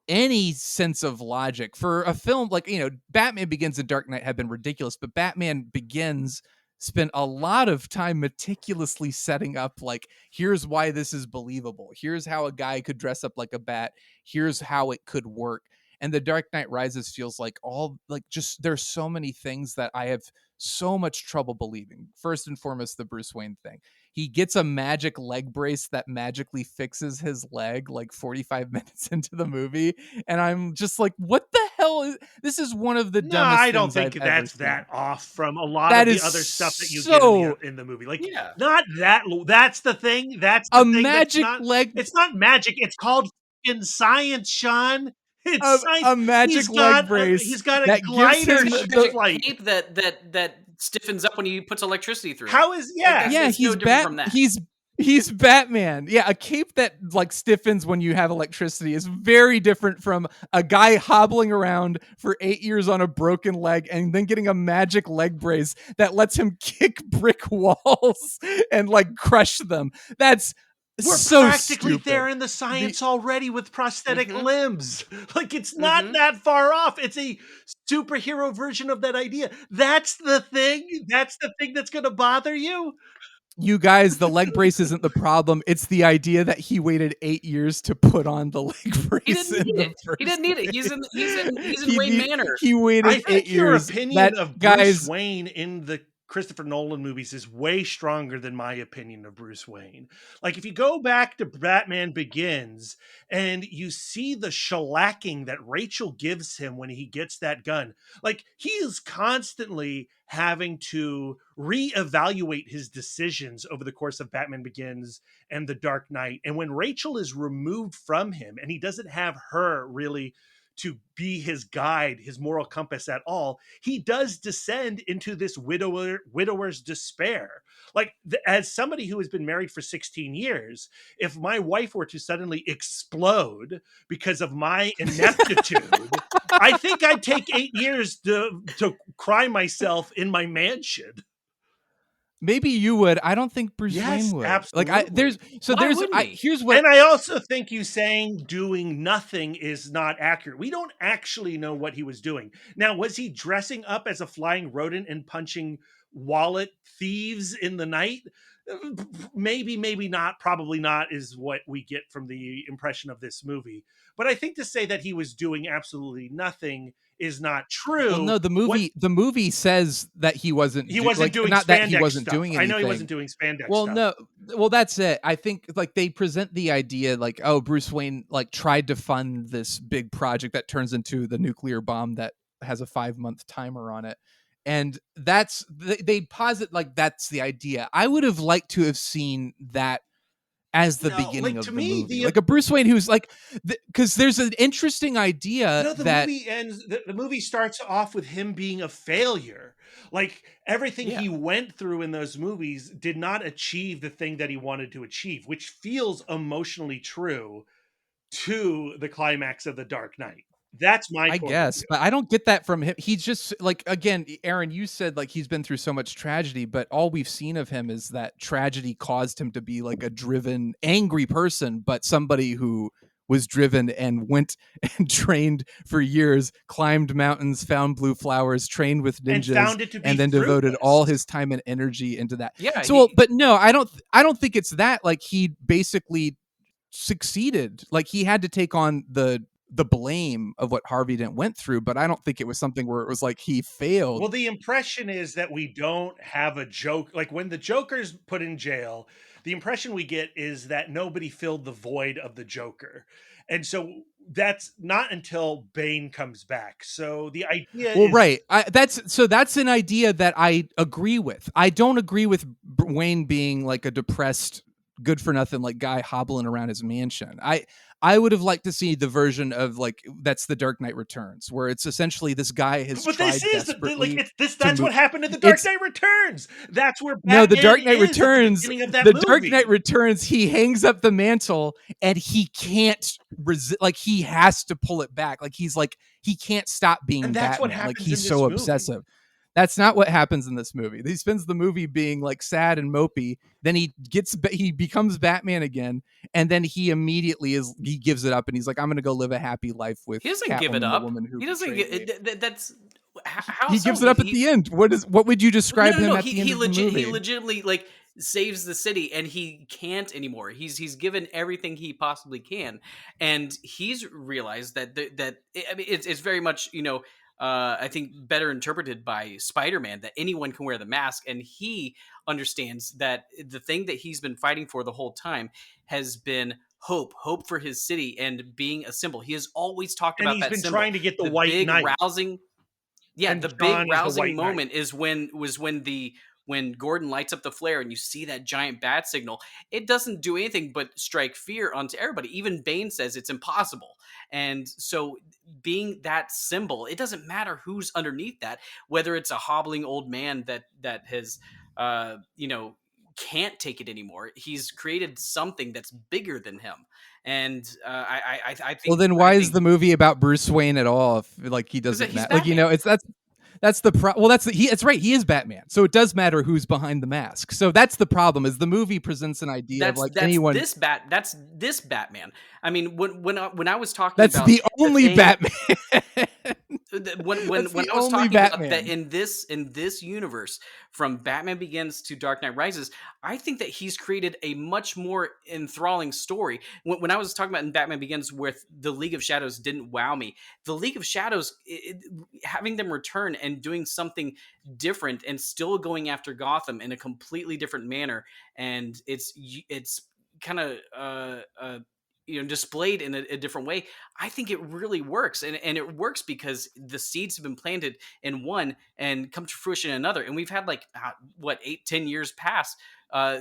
any sense of logic for a film. Like, Batman Begins and Dark Knight have been ridiculous, but Batman Begins spent a lot of time meticulously setting up, like, here's why this is believable, here's how a guy could dress up like a bat, here's how it could work. And The Dark Knight Rises feels like all, like, just there's so many things that I have so much trouble believing. First and foremost, the Bruce Wayne thing. He gets a magic leg brace that magically fixes his leg like 45 minutes into the movie. And I'm just like, what the hell is this? Is one of the No, dumbest I don't things I've think ever that's seen. that off from a lot That of the is other stuff that you get so in the movie. Like, Yeah. not that. That's the thing. That's a the thing. That's magic not. leg It's not magic. It's called in science, Shawn. It's a, science. a magic leg brace He's got a that gives glider him Magic flight. cape that stiffens up when he puts electricity through it. How is Like, yeah? it's no different from that. He's Batman. Yeah, a cape that like stiffens when you have electricity is very different from a guy hobbling around for 8 years on a broken leg and then getting a magic leg brace that lets him kick brick walls and like crush them. That's We're so practically stupid. there in the science already with prosthetic Mhm. limbs. Like, it's not Mhm. that far off. It's a superhero version of that idea. That's the thing. That's the thing that's going to bother you. You guys, the leg brace isn't the problem. It's the idea that he waited 8 years to put on the leg He brace didn't in need the it. first He didn't need it. place. He's in Wayne Manor. He I waited 8 think your years. opinion That, of Bruce guys, Wayne in the Christopher Nolan movies is way stronger than my opinion of Bruce Wayne. Like, if you go back to Batman Begins and you see the shellacking that Rachel gives him when he gets that gun, like, he is constantly having to reevaluate his decisions over the course of Batman Begins and The Dark Knight. And when Rachel is removed from him and he doesn't have her really to be his guide, his moral compass at all, he does descend into this widower's despair. Like, as somebody who has been married for 16 years, if my wife were to suddenly explode because of my ineptitude, I think I'd take 8 years to cry myself in my mansion. Maybe you would. I don't think Bruce Wayne Yes, would. Like absolutely. Why wouldn't he? here's what. And I also think you saying doing nothing is not accurate. We don't actually know what he was doing. Now, was he dressing up as a flying rodent and punching wallet thieves in the night? Maybe, maybe not, probably not, is what we get from the impression of this movie. But I think to say that he was doing absolutely nothing is not Well, true. no, What the movie says that he wasn't he wasn't like, doing not that he spandex wasn't stuff. doing I know he anything. wasn't doing spandex Well, stuff. no, well, that's it. I think like they present the idea like, oh, Bruce Wayne like tried to fund this big project that turns into the nuclear bomb that has a 5-month timer on it. And that's they posit like that's the idea. I would have liked to have seen that as the No, beginning like to of the me, movie, like a Bruce Wayne who's like, because there's an interesting idea no, the that movie ends. The movie starts off with him being a failure. Like everything Yeah. he went through in those movies did not achieve the thing that he wanted to achieve, which feels emotionally true to the climax of The Dark Knight. That's my I point of guess, view. but I don't get that from him. He's just like, again, Aaron, you said like he's been through so much tragedy, but all we've seen of him is that tragedy caused him to be like a driven, angry person, but somebody who was driven and went and trained for years, climbed mountains, found blue flowers, trained with And ninjas, found it to be and then devoted fruitless. all his time and energy into that. Yeah, So, well, but no, I don't think it's that. Like he basically succeeded. Like he had to take on the blame of what Harvey Dent went through, but I don't think it was something where it was like he failed. Well, the impression is that we don't have a joke. Like when the Joker's put in jail, the impression we get is that nobody filled the void of the Joker. And so that's not until Bane comes back. So the idea Well, is right. That's an idea that I agree with. I don't agree with Wayne being like a depressed, good for nothing like guy hobbling around his mansion. I would have liked to see the version of like that's the Dark Knight Returns, where it's essentially this guy has but tried this is desperately. like it's this that's what happened in the Dark Knight Returns. That's where Batman No, the Dark Knight is Returns. at the beginning of that The movie. Dark Knight Returns. He hangs up the mantle and he can't resist. Like he has to pull it back. Like he's like he can't stop being And that's what Batman. Like happens he's in this so movie. obsessive. That's not what happens in this movie. He spends the movie being like sad and mopey. Then he becomes Batman again, and then he immediately he gives it up and he's like, I'm going to go live a happy life with. he doesn't Catwoman, give it the up. woman who He doesn't betrayed me." get that's how He so? gives it up at the end. What would you describe him at the end of the movie? He legitimately like saves the city and he can't anymore. He's given everything he possibly can, and he's realized that I mean it's very much I think better interpreted by Spider-Man that anyone can wear the mask, and he understands that the thing that he's been fighting for the whole time has been hope for his city and being a symbol. He has always talked And about he's that been symbol. trying to get the The White big Knight. rousing. Yeah, And the John big is the rousing White Knight. moment is when Gordon lights up the flare and you see that giant bat signal. It doesn't do anything but strike fear onto everybody. Even Bane says it's impossible. And so being that symbol, it doesn't matter who's underneath that, whether it's a hobbling old man that has can't take it anymore. He's created something that's bigger than him. And I think. Well, then why is the movie about Bruce Wayne at all? If like he doesn't he's matter, like Batman. it's that's the well, that's right. He is Batman, so it does matter who's behind the mask. So that's the problem. Is the movie presents an idea of like anyone. That's this Batman. I mean, when I was talking That's about the only Batman. when I was talking about that in this universe, from Batman Begins to Dark Knight Rises, I think that he's created a much more enthralling story. When I was talking about in Batman Begins with the League of Shadows didn't wow me. The League of Shadows, having them return and doing something different and still going after Gotham in a completely different manner, and it's kind of displayed in a different way. I think it really works, and it works because the seeds have been planted in one and come to fruition in another, and we've had like 8-10 years pass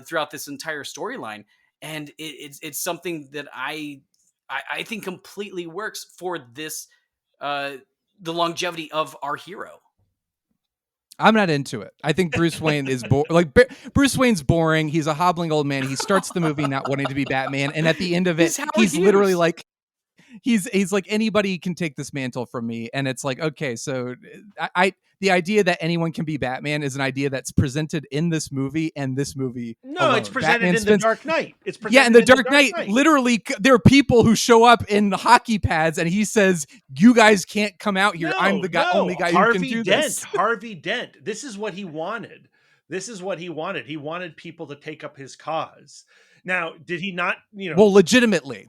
throughout this entire storyline, and it's something that I think completely works for this the longevity of our hero. I'm not into it. I think Bruce Wayne is Bruce Wayne's boring. He's a hobbling old man. He starts the movie not wanting to be Batman, and at the end of it, he's literally like, he's like, anybody can take this mantle from me, and it's like, okay, so I the idea that anyone can be Batman is an idea that's presented in this movie and this movie No, alone. it's presented Batman in spends, The Dark Knight. It's presented yeah, in the Dark Knight, literally, there are people who show up in hockey pads, and he says, "You guys can't come out here. I'm the guy, only guy who can do this." Harvey Dent. This is what he wanted. This is what he wanted. He wanted people to take up his cause. Now, did he not? Well, legitimately,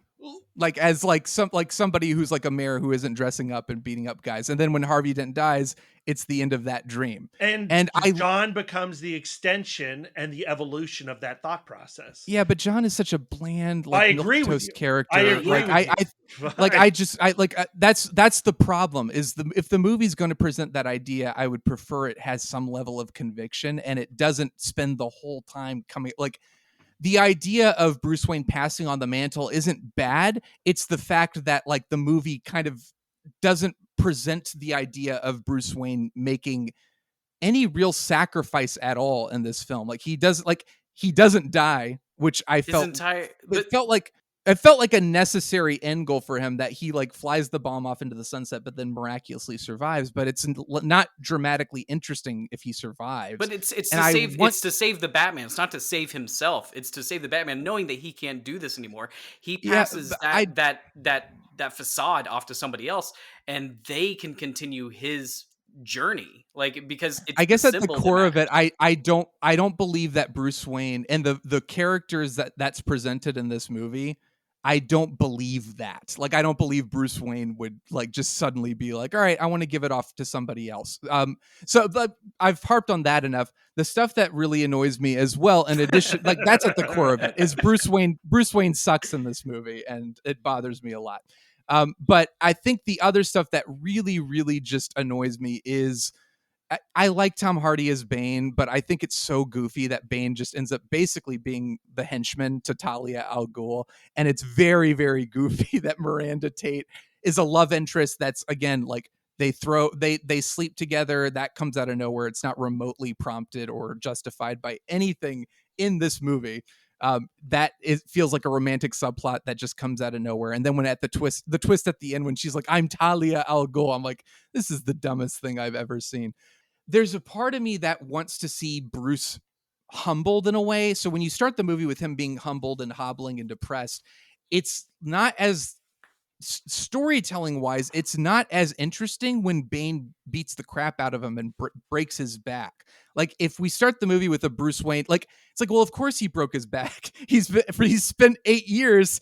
like as like somebody who's like a mayor who isn't dressing up and beating up guys, and then when Harvey Dent dies, it's the end of that dream. And John becomes the extension and the evolution of that thought process. Yeah, but John is such a bland, like, I agree with you. character. I agree like that's the problem. Is if the movie's going to present that idea, I would prefer it has some level of conviction and it doesn't spend the whole time coming like. The idea of Bruce Wayne passing on the mantle isn't bad. It's the fact that like the movie kind of doesn't present the idea of Bruce Wayne making any real sacrifice at all in this film. Like he doesn't die, which I felt it felt like a necessary end goal for him, that he like flies the bomb off into the sunset, but then miraculously survives. But it's not dramatically interesting if he survives. But it's to save the Batman. It's not to save himself. It's to save the Batman, knowing that he can't do this anymore. He passes that facade off to somebody else, and they can continue his journey, like, because it's, I guess at the core of it, I don't believe that Bruce Wayne and the characters that's presented in this movie, I don't believe that. Like, I don't believe Bruce Wayne would like just suddenly be like, all right, I want to give it off to somebody else. So I've harped on that enough. The stuff that really annoys me as well, in addition, like that's at the core of it, is Bruce Wayne. Bruce Wayne sucks in this movie, and it bothers me a lot. But I think the other stuff that really, really just annoys me is I like Tom Hardy as Bane, but I think it's so goofy that Bane just ends up basically being the henchman to Talia al Ghul. And it's very, very goofy that Miranda Tate is a love interest that's, again, like they sleep together. That comes out of nowhere. It's not remotely prompted or justified by anything in this movie. Feels like a romantic subplot that just comes out of nowhere. And then when at the twist at the end, when she's like, I'm Talia al Ghul, I'm like, this is the dumbest thing I've ever seen. There's a part of me that wants to see Bruce humbled in a way. So when you start the movie with him being humbled and hobbling and depressed, it's not as storytelling wise, it's not as interesting when Bane beats the crap out of him and breaks his back. Like, if we start the movie with a Bruce Wayne, like, it's like, well, of course he broke his back. He's spent 8 years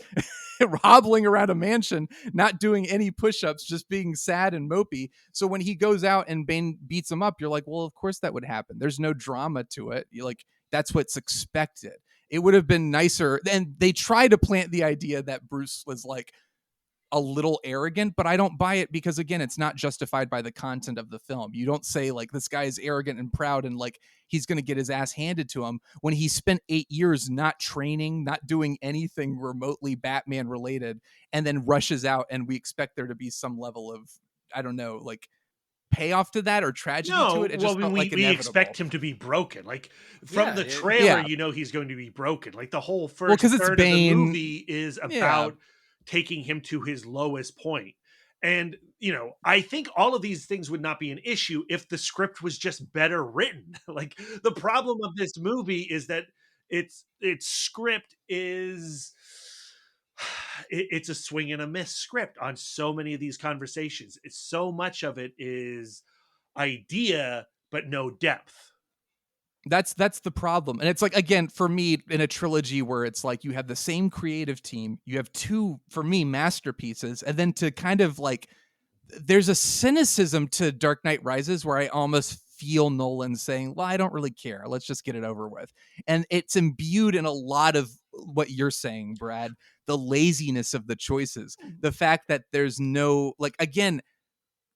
hobbling around a mansion, not doing any push-ups, just being sad and mopey. So when he goes out and Bane beats him up, you're like, well, of course that would happen. There's no drama to it. You're like, that's what's expected. It would have been nicer. And they try to plant the idea that Bruce was like a little arrogant, but I don't buy it because, again, it's not justified by the content of the film. You don't say like this guy is arrogant and proud and like he's going to get his ass handed to him when he spent 8 years not training, not doing anything remotely Batman related, and then rushes out, and we expect there to be some level of, I don't know, like payoff to that or tragedy to it. It just felt like we expect him to be broken. Like from the trailer, you know he's going to be broken. Like the whole first third of the movie is about taking him to his lowest point. And, you know, I think all of these things would not be an issue if the script was just better written. Like, the problem of this movie is that its script is it's a swing and a miss script on so many of these conversations. It's so much of it is idea but no depth. That's the problem. And it's like, again, for me, in a trilogy where it's like you have the same creative team, you have two, for me, masterpieces, and then to kind of like, there's a cynicism to Dark Knight Rises where I almost feel Nolan saying, well, I don't really care. Let's just get it over with. And it's imbued in a lot of what you're saying, Brad, the laziness of the choices, the fact that there's no, like, again,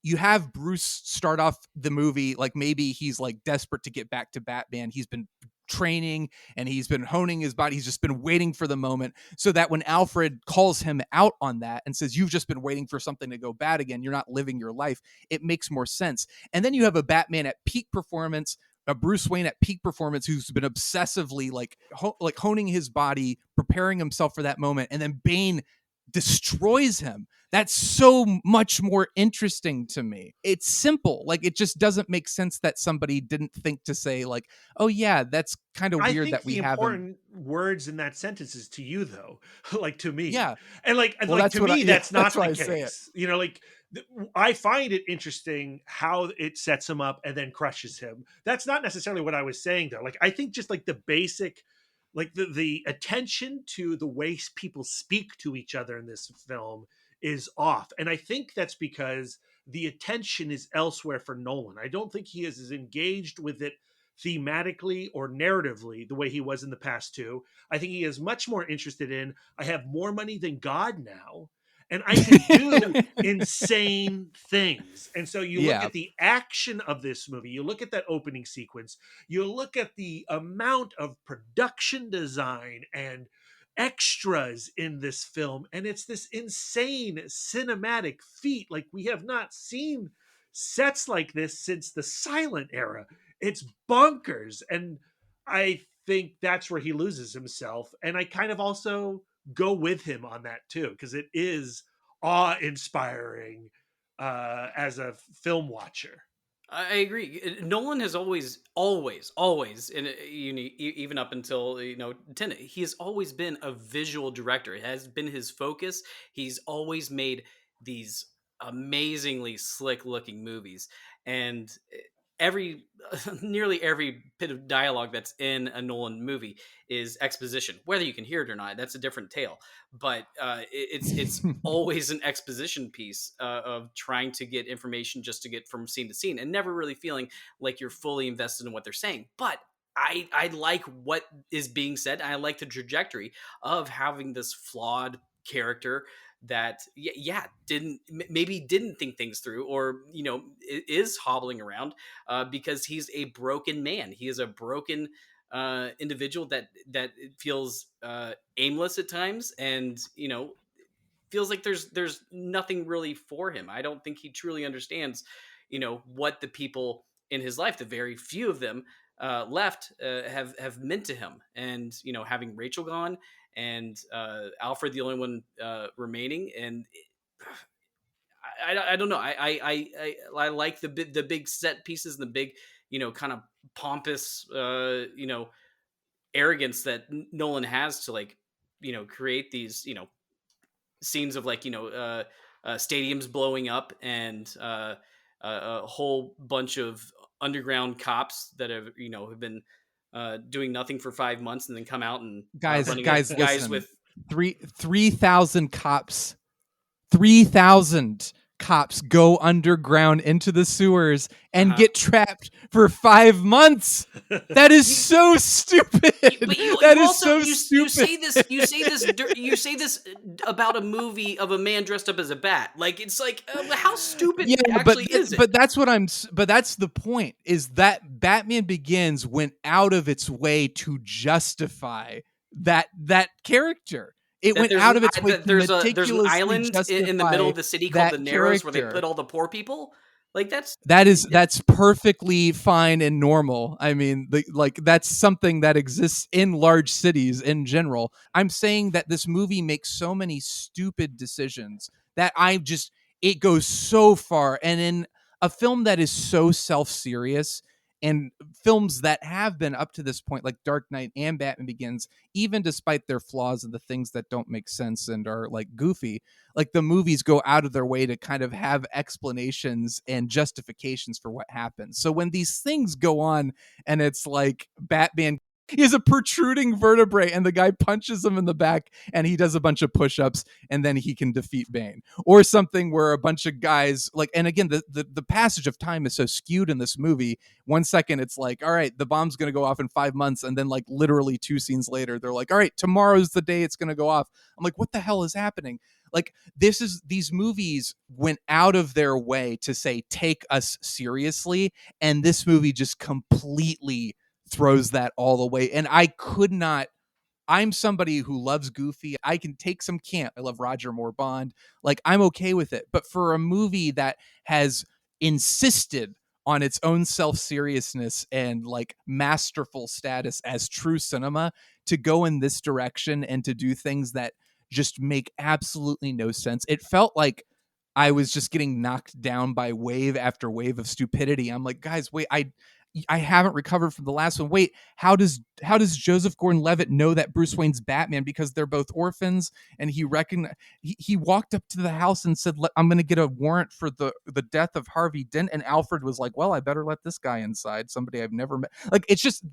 you have Bruce start off the movie like maybe he's like desperate to get back to Batman. He's been training and he's been honing his body. He's just been waiting for the moment so that when Alfred calls him out on that and says, you've just been waiting for something to go bad again, you're not living your life, it makes more sense. And then you have a Batman at peak performance, a Bruce Wayne at peak performance who's been obsessively like honing his body, preparing himself for that moment. And then Bane destroys him. That's so much more interesting to me. It's simple. Like, it just doesn't make sense that somebody didn't think to say, like, oh yeah, that's kind of I weird think that we the haven't. important words in that sentence is to you though, like to me. Yeah. And Well, like that's to what me, that's that's not why the I say it. case. You know, like I find it interesting how it sets him up and then crushes him. That's not necessarily what I was saying though. Like I think just like the basic, like the attention to the way people speak to each other in this film is off. And I think that's because the attention is elsewhere for Nolan. I don't think he is as engaged with it thematically or narratively the way he was in the past two. I think he is much more interested in, I have more money than God now, and I can do insane things. And so you look Yeah. at the action of this movie, you look at that opening sequence, you look at the amount of production design and extras in this film, and it's this insane cinematic feat. Like we have not seen sets like this since the silent era. It's bonkers. And I think that's where he loses himself. And I kind of also go with him on that too, because it is awe-inspiring as a film watcher. I agree. Nolan has always, and even up until Tenet, he has always been a visual director. It has been his focus. He's always made these amazingly slick-looking movies, and every nearly every bit of dialogue that's in a Nolan movie is exposition. Whether you can hear it or not, that's a different tale. But it's always an exposition piece of trying to get information just to get from scene to scene, and never really feeling like you're fully invested in what they're saying. But I like what is being said. I like the trajectory of having this flawed character that maybe didn't think things through, or is hobbling around because he's a broken man. He is a broken individual that feels aimless at times, and feels like there's nothing really for him. I don't think he truly understands what the people in his life, the very few of them left, have meant to him. And having Rachel gone, and Alfred the only one remaining, and I don't know. I like the big set pieces and the big kind of pompous arrogance that Nolan has to create these scenes of stadiums blowing up, and a whole bunch of underground cops that have been doing nothing for 5 months, and then come out and guys, running guys, at guys listen. with 3,000 cops. 3,000 cops go underground into the sewers and get trapped for 5 months. That is so stupid. That is so stupid. You say this about a movie of a man dressed up as a bat. Like, it's like, how stupid is it? But that's what but that's the point, is that Batman Begins went out of its way to justify that character. It went out of its way. There's an island in the middle of the city called the Narrows, where they put all the poor people. Like, that's perfectly fine and normal. I mean, that's something that exists in large cities in general. I'm saying that this movie makes so many stupid decisions that it goes so far. And in a film that is so self-serious, and films that have been up to this point, like Dark Knight and Batman Begins, even despite their flaws and the things that don't make sense and are like goofy, like the movies go out of their way to kind of have explanations and justifications for what happens. So when these things go on and it's like Batman, he has a protruding vertebrae and the guy punches him in the back and he does a bunch of push-ups and then he can defeat Bane. Or something where a bunch of guys, like, and again, the passage of time is so skewed in this movie. 1 second it's like, all right, the bomb's going to go off in 5 months. And then like literally 2 scenes later, they're like, all right, tomorrow's the day it's going to go off. I'm like, what the hell is happening? Like, these movies went out of their way to say, take us seriously. And this movie just completely throws that all away. And I'm somebody who loves goofy. I can take some camp. I love Roger Moore Bond. Like, I'm okay with it. But for a movie that has insisted on its own self-seriousness and like masterful status as true cinema, to go in this direction and to do things that just make absolutely no sense. It felt like I was just getting knocked down by wave after wave of stupidity. I'm like, guys, wait, I haven't recovered from the last one. Wait, how does Joseph Gordon-Levitt know that Bruce Wayne's Batman? Because they're both orphans, and he walked up to the house and said, I'm going to get a warrant for the death of Harvey Dent. And Alfred was like, well, I better let this guy inside, somebody I've never met. Like, it's just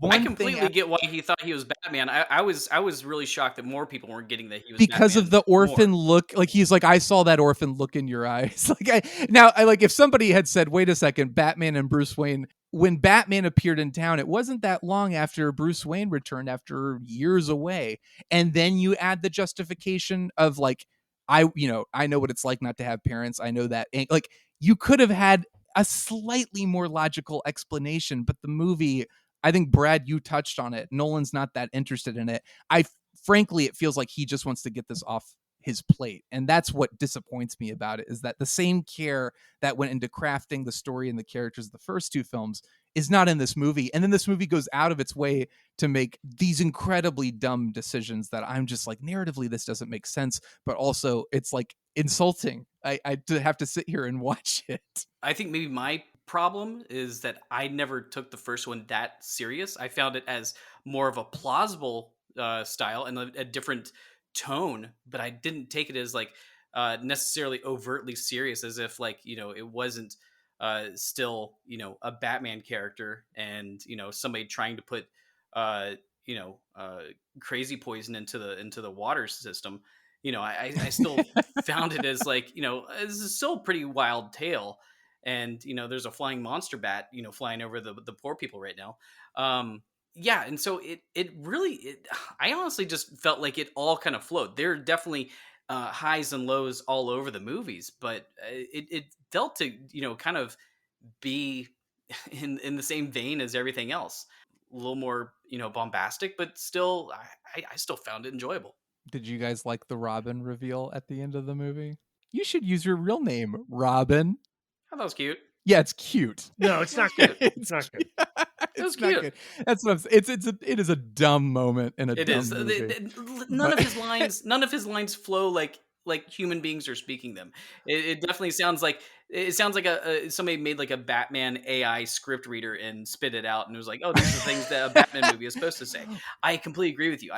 I completely get why he thought he was Batman. I was really shocked that more people weren't getting that he was because Batman of the orphan look. Like, he's like, I saw that orphan look in your eyes. Like, like, if somebody had said, wait a second, Batman and Bruce Wayne, when Batman appeared in town, it wasn't that long after Bruce Wayne returned after years away. And then you add the justification of like, I know what it's like not to have parents. I know that. Like, you could have had a slightly more logical explanation, but the movie, I think, Brad, you touched on it. Nolan's not that interested in it. Frankly, it feels like he just wants to get this off his plate. And that's what disappoints me about it, is that the same care that went into crafting the story and the characters of the first two films is not in this movie. And then this movie goes out of its way to make these incredibly dumb decisions that I'm just like, narratively, this doesn't make sense. But also, it's like insulting. I to have to sit here and watch it. I think maybe my problem is that I never took the first one that serious. I found it as more of a plausible style and a different tone, but I didn't take it as like necessarily overtly serious, as if like, it wasn't still, a Batman character and, somebody trying to put crazy poison into the water system. I still found it as like, this is still a pretty wild tale. And, there's a flying monster bat, flying over the poor people right now. Yeah. And so it really, I honestly just felt like it all kind of flowed. There are definitely highs and lows all over the movies, but it felt to, kind of be in the same vein as everything else. A little more, bombastic, but still, I still found it enjoyable. Did you guys like the Robin reveal at the end of the movie? You should use your real name, Robin. I thought that was cute. Yeah, it's cute. No, it's not good. It's not good. It was cute. Good. That's what I'm saying. It is a dumb moment in a dumb movie. None of his lines flow like human beings are speaking them. It definitely sounds like somebody made like a Batman AI script reader and spit it out and it was like, oh, these are the things that a Batman movie is supposed to say. I completely agree with you.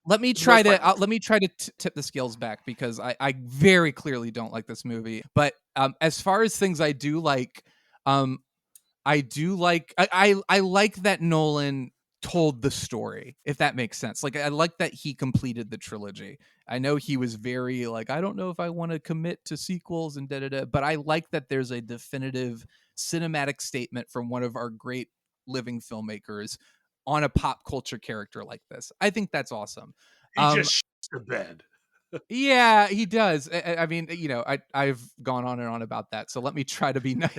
Let me try to tip the scales back, because I very clearly don't like this movie. But as far as things I do like, I like that Nolan told the story, if that makes sense. Like, I like that he completed the trilogy. I know he was very like, I don't know if I want to commit to sequels and but I like that there's a definitive cinematic statement from one of our great living filmmakers on a pop culture character like this. I think that's awesome. He just shits the bed. Yeah, he does. I mean, I've gone on and on about that. So let me try to be nice.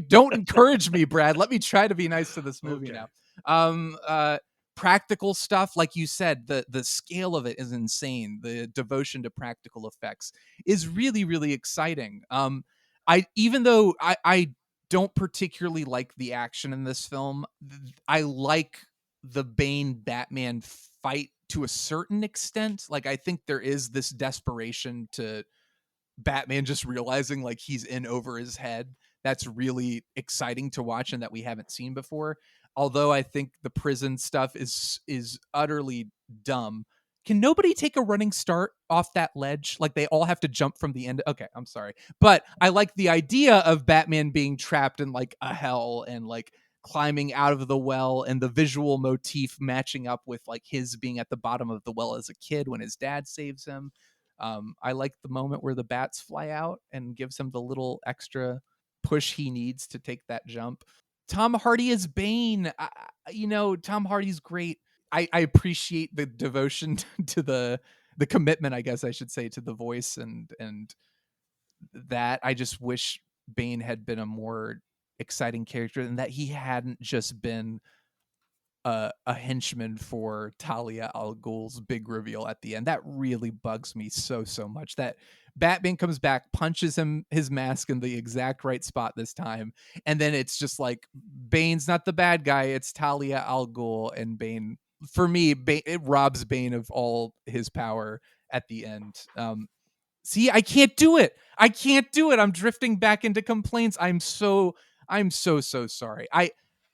Don't encourage me, Brad. Let me try to be nice to this movie now. Practical stuff, like you said, the scale of it is insane. The devotion to practical effects is really, really exciting. Even though I don't particularly like the action in this film, I like the Bane Batman fight to a certain extent. Like, I think there is this desperation to Batman just realizing like he's in over his head. That's really exciting to watch and that we haven't seen before. Although I think the prison stuff is utterly dumb. Can nobody take a running start off that ledge? Like, they all have to jump from the end. Okay, I'm sorry. But I like the idea of Batman being trapped in like a hell and like climbing out of the well, and the visual motif matching up with like his being at the bottom of the well as a kid when his dad saves him. I like the moment where the bats fly out and gives him the little extra push he needs to take that jump. Tom Hardy as Bane. Tom Hardy's great. I appreciate the devotion to the commitment, I guess I should say, to the voice and that. I just wish Bane had been a more exciting character and that he hadn't just been a henchman for Talia al Ghul's big reveal at the end. That really bugs me so much. That Batman comes back, punches him his mask in the exact right spot this time, and then it's just like Bane's not the bad guy, it's Talia al Ghul, and Bane, for me, it robs Bane of all his power at the end. See, I can't do it. I'm drifting back into complaints. I'm so sorry. I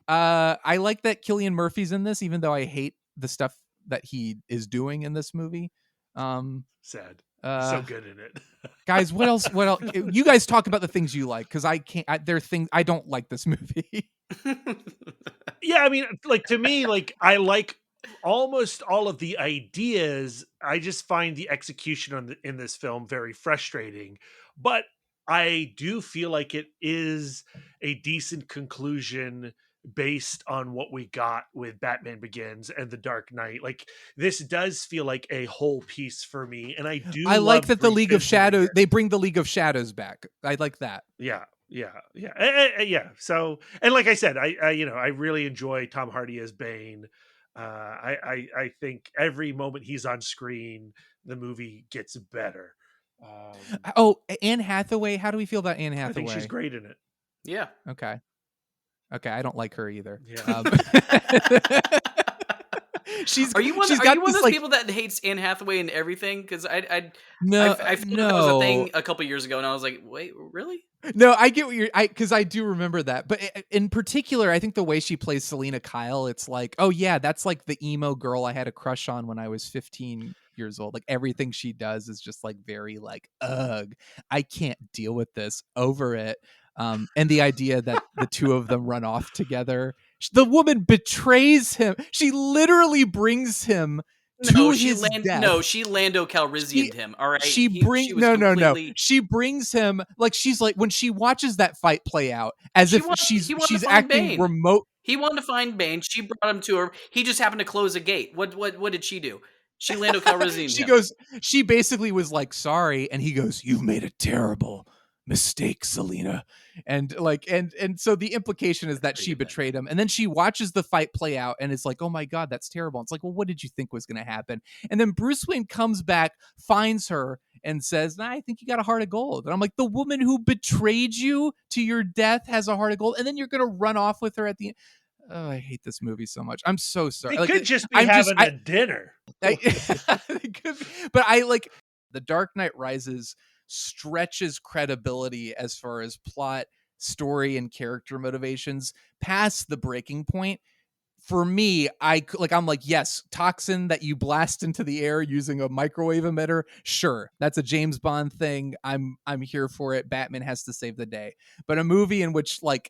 like that Cillian Murphy's in this, even though I hate the stuff that he is doing in this movie. Sad. He's so good in it. Guys, what else? You guys talk about the things you like, because I can't. There are things I don't like this movie. Yeah, I mean, like, to me, like, I like almost all of the ideas. I just find the execution in this film very frustrating. But I do feel like it is a decent conclusion based on what we got with Batman Begins and The Dark Knight. Like, this does feel like a whole piece for me, and I do. I like that the League of revisiting Shadows. it. They bring the League of Shadows back. I like that. Yeah. Yeah. So, and like I said, I really enjoy Tom Hardy as Bane. I think every moment he's on screen, the movie gets better. Oh, Anne Hathaway. How do we feel about Anne Hathaway? I think she's great in it. Yeah. Okay. I don't like her either. Yeah. Are you one of those people that hates Anne Hathaway and everything? Because I feel like that was a thing a couple years ago, and I was like, wait, really? No, I get what because I do remember that. But in particular, I think the way she plays Selena Kyle, it's like, oh yeah, that's like the emo girl I had a crush on when I was 15 years old. Like everything she does is just like very like, ugh, I can't deal with this, over it. And the idea that the two of them run off together. The woman betrays him. She literally brings him to his death. No, she Lando Calrissian'd him. All right. She brings him, like, she's like, when she watches that fight play out, as if she's acting Bane. remote. He wanted to find Bane. She brought him to her. He just happened to close a gate. What did she do? She Lando Calrissian'd him. She basically was like, sorry, and he goes, you've made a terrible mistake, Selena. And like, and so the implication is that she betrayed him, and then she watches the fight play out and it's like, oh my god, that's terrible. It's like, well, what did you think was going to happen? And then Bruce Wayne comes back, finds her, and says, nah, I think you got a heart of gold. And I'm like, the woman who betrayed you to your death has a heart of gold, and then you're going to run off with her at the end. Oh, I hate this movie so much. I'm so sorry. It could just be having a dinner. It could be, but I like The Dark Knight Rises stretches credibility as far as plot, story, and character motivations past the breaking point. For me, I'm like, yes, toxin that you blast into the air using a microwave emitter, sure, that's a James Bond thing. I'm here for it. Batman has to save the day. But a movie in which like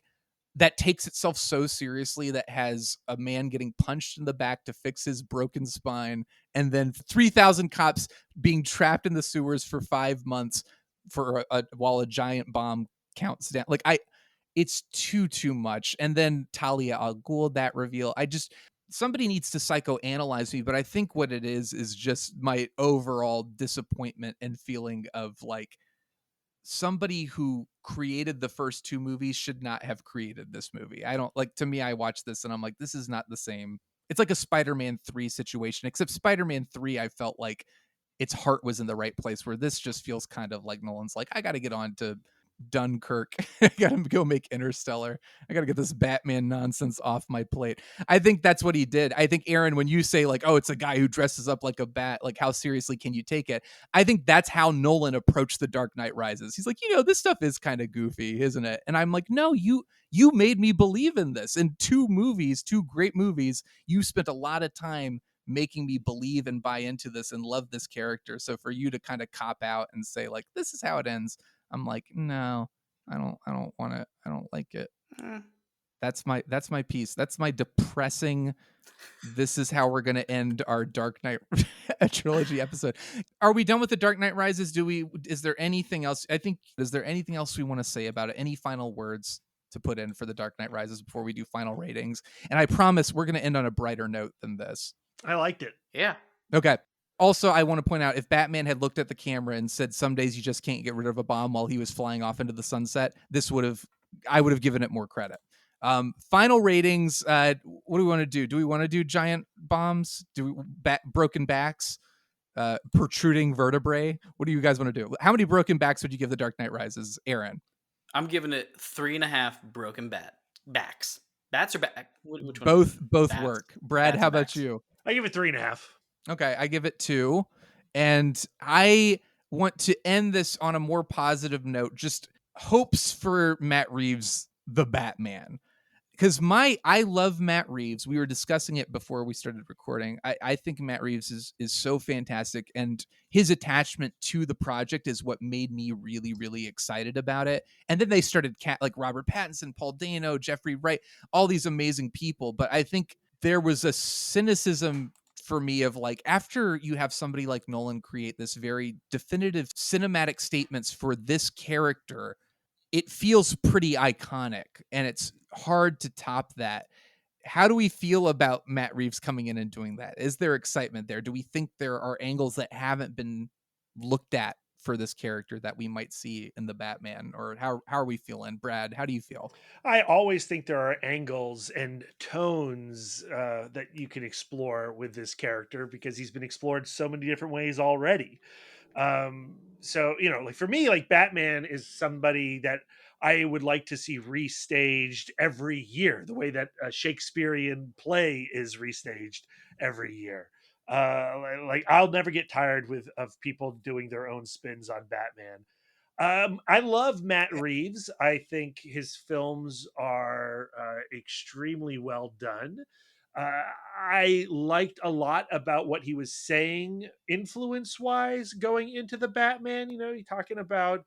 that takes itself so seriously, that has a man getting punched in the back to fix his broken spine, and then 3,000 cops being trapped in the sewers for 5 months while a giant bomb counts down. Like, it's too much. And then Talia al Ghul, that reveal, somebody needs to psychoanalyze me, but I think what it is just my overall disappointment and feeling of like, somebody who created the first two movies should not have created this movie. I don't like, to me, I watch this and I'm like, this is not the same. It's like a Spider-Man 3 situation, except Spider-Man 3, I felt like its heart was in the right place, where this just feels kind of like Nolan's like, I got to get on to Dunkirk. I got to go make Interstellar. I got to get this Batman nonsense off my plate. I think that's what he did. I think, Aaron, when you say like, oh, it's a guy who dresses up like a bat, like how seriously can you take it? I think that's how Nolan approached The Dark Knight Rises. He's like, this stuff is kind of goofy, isn't it? And I'm like, no, you made me believe in this. In two great movies, you spent a lot of time making me believe and buy into this and love this character. So for you to kind of cop out and say like, this is how it ends, I'm like, no, I don't want it. I don't like it. That's my piece. That's my depressing. This is how we're going to end our Dark Knight trilogy episode. Are we done with The Dark Knight Rises? Is there anything else? Is there anything else we want to say about it? Any final words to put in for The Dark Knight Rises before we do final ratings? And I promise we're going to end on a brighter note than this. I liked it. Yeah. Okay. Also, I want to point out, if Batman had looked at the camera and said, some days you just can't get rid of a bomb, while he was flying off into the sunset, I would have given it more credit. Final ratings. What do we want to do? Do we want to do giant bombs? Broken backs? Protruding vertebrae? What do you guys want to do? How many broken backs would you give The Dark Knight Rises, Aaron? I'm giving it 3.5 broken backs. Bats or back? Which one? Both bats. Work. Brad, Bats how about you? I give it 3.5. Okay, I give it 2. And I want to end this on a more positive note, just hopes for Matt Reeves the Batman. Because I love Matt Reeves. We were discussing it before we started recording. I think Matt Reeves is so fantastic, and his attachment to the project is what made me really, really excited about it. And then they started like Robert Pattinson, Paul Dano, Jeffrey Wright, all these amazing people. But I think there was a cynicism for me of like, after you have somebody like Nolan create this very definitive cinematic statements for this character, it feels pretty iconic, and it's hard to top that. How do we feel about Matt Reeves coming in and doing that? Is there excitement there? Do we think there are angles that haven't been looked at for this character that we might see in the Batman? Or how are we feeling? Brad, how do you feel? I always think there are angles and tones that you can explore with this character because he's been explored so many different ways already. So like for me, like Batman is somebody that I would like to see restaged every year, the way that a Shakespearean play is restaged every year. Like I'll never get tired with of people doing their own spins on Batman. I love Matt Reeves. I think his films are extremely well done. I liked a lot about what he was saying influence wise going into the Batman. He talking about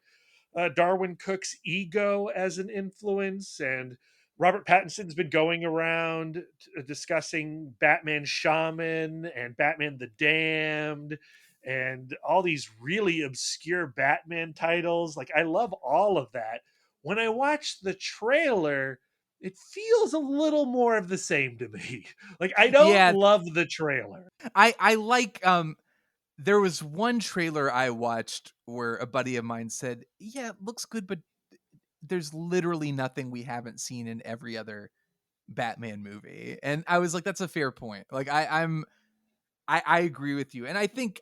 Darwin Cook's ego as an influence, and Robert Pattinson's been going around discussing Batman Shaman and Batman the Damned and all these really obscure Batman titles. Like, I love all of that. When I watch the trailer, it feels a little more of the same to me. Like, I don't Yeah, love the trailer. I like there was one trailer I watched where a buddy of mine said, "Yeah, it looks good, but there's literally nothing we haven't seen in every other Batman movie." And I was like, that's a fair point. Like I agree with you. And I think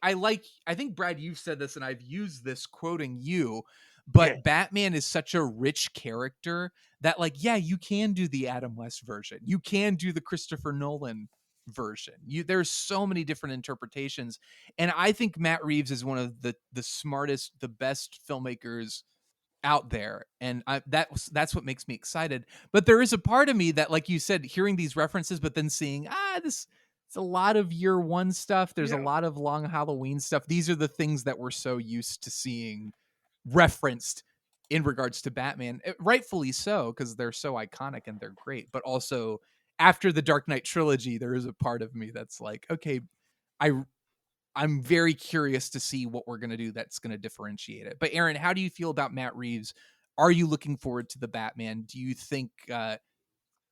Brad, you've said this and I've used this quoting you, Yeah. but Batman is such a rich character that, like, yeah, you can do the Adam West version. You can do the Christopher Nolan version. There's so many different interpretations. And I think Matt Reeves is one of the smartest, the best filmmakers out there, and that's what makes me excited. But there is a part of me that, like you said, hearing these references but then seeing this, it's a lot of year one stuff, there's a Yeah. lot of Long Halloween stuff. These are the things that we're so used to seeing referenced in regards to Batman. Rightfully so, because they're so iconic and they're great. But also, after the Dark Knight trilogy, there is a part of me that's like, okay, I I'm very curious to see what we're going to do that's going to differentiate it. But Aaron, how do you feel about Matt Reeves? Are you looking forward to the Batman? Do you think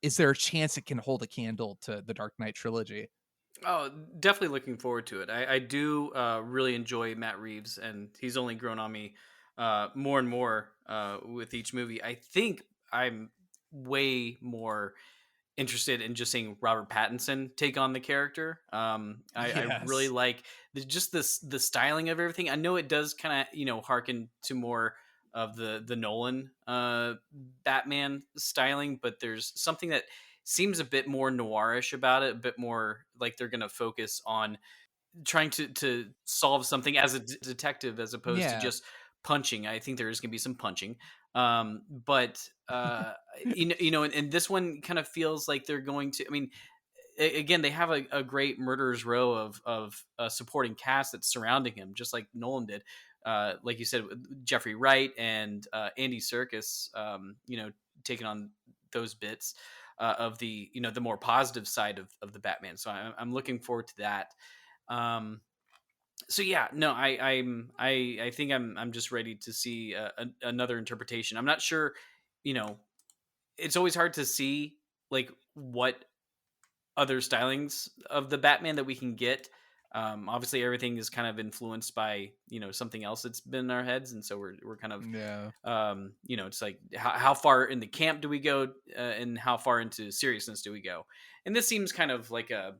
is there a chance it can hold a candle to the Dark Knight trilogy? Oh, definitely looking forward to it. I do really enjoy Matt Reeves, and he's only grown on me more and more with each movie. I think I'm way more interested in just seeing Robert Pattinson take on the character. I really Yes. like just the styling of everything. I know it does kind of harken to more of the Nolan Batman styling, but there's something that seems a bit more noirish about it, a bit more like they're going to focus on trying to solve something as a detective as opposed to Yeah. just punching. I think there is going to be some punching, but and this one kind of feels like they're going to. I mean, again, they have a great murderers row of supporting cast that's surrounding him, just like Nolan did. Like you said, Jeffrey Wright and Andy Serkis, taking on those bits of the the more positive side of the Batman. So I'm looking forward to that. Um, so yeah, no, I think I'm just ready to see another interpretation. I'm not sure, you know, it's always hard to see like what other stylings of the Batman that we can get. Obviously, everything is kind of influenced by something else that's been in our heads, and so we're kind of Yeah. it's like how far in the camp do we go, and how far into seriousness do we go? And this seems kind of like a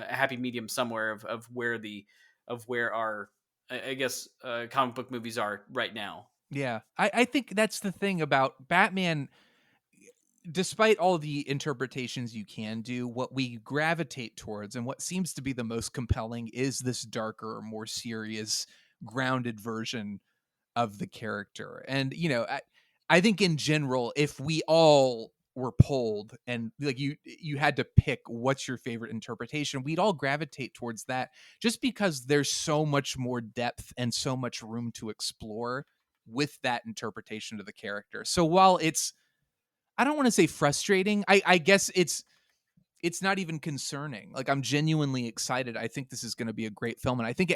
happy medium somewhere of where our I guess comic book movies are right now. Yeah. I think that's the thing about Batman. despite all the interpretations you can do, what we gravitate towards and what seems to be the most compelling is this darker, more serious, grounded version of the character. And I think in general, if we all were polled and like you had to pick what's your favorite interpretation, we'd all gravitate towards that, just because there's so much more depth and so much room to explore with that interpretation of the character. So while it's, I don't want to say frustrating, I guess it's not even concerning. Like, I'm genuinely excited. I think this is going to be a great film, and I think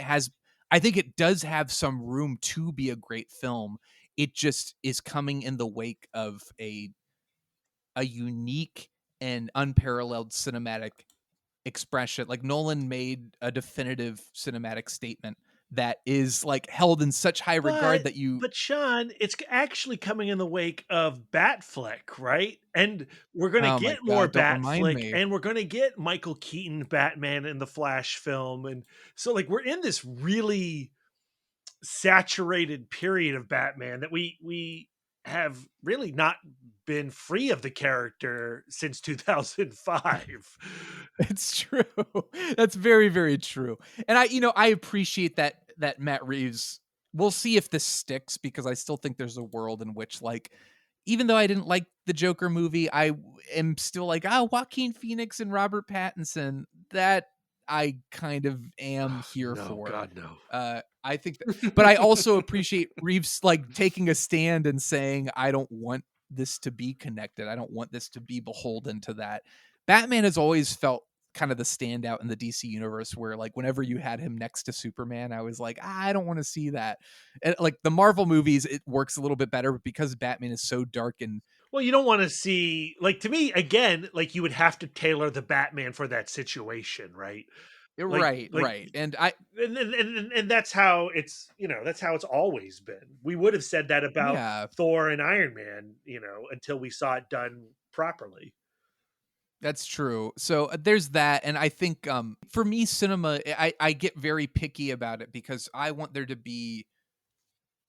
it does have some room to be a great film. It just is coming in the wake of a unique and unparalleled cinematic expression. Like, Nolan made a definitive cinematic statement that is like held in such high regard But that you but Sean, it's actually coming in the wake of Batfleck, right? And we're gonna oh my get more god, don't remind Batflick, me. and we're gonna get Michael Keaton Batman in the Flash film, and so like we're in this really saturated period of Batman that we have really not been free of the character since 2005. It's true. That's very, very true. And I appreciate that Matt Reeves. We'll see if this sticks, because I still think there's a world in which, like, even though I didn't like the Joker movie, I am still like, Joaquin Phoenix and Robert Pattinson. That I kind of am here No, for. God, no. I think that, but I also appreciate Reeves like taking a stand and saying, I don't want this to be connected. I don't want this to be beholden to that. Batman has always felt kind of the standout in the DC universe, where like whenever you had him next to Superman, I was like, I don't want to see that. And like the Marvel movies, it works a little bit better, but because Batman is so dark and Well, you don't want to see, like, to me again, like you would have to tailor the Batman for that situation, right? Like right, like right. And I and that's how it's, that's how it's always been. We would have said that about yeah, Thor and Iron Man, until we saw it done properly. that's true. So there's that, and I think for me, cinema, I get very picky about it, because I want there to be.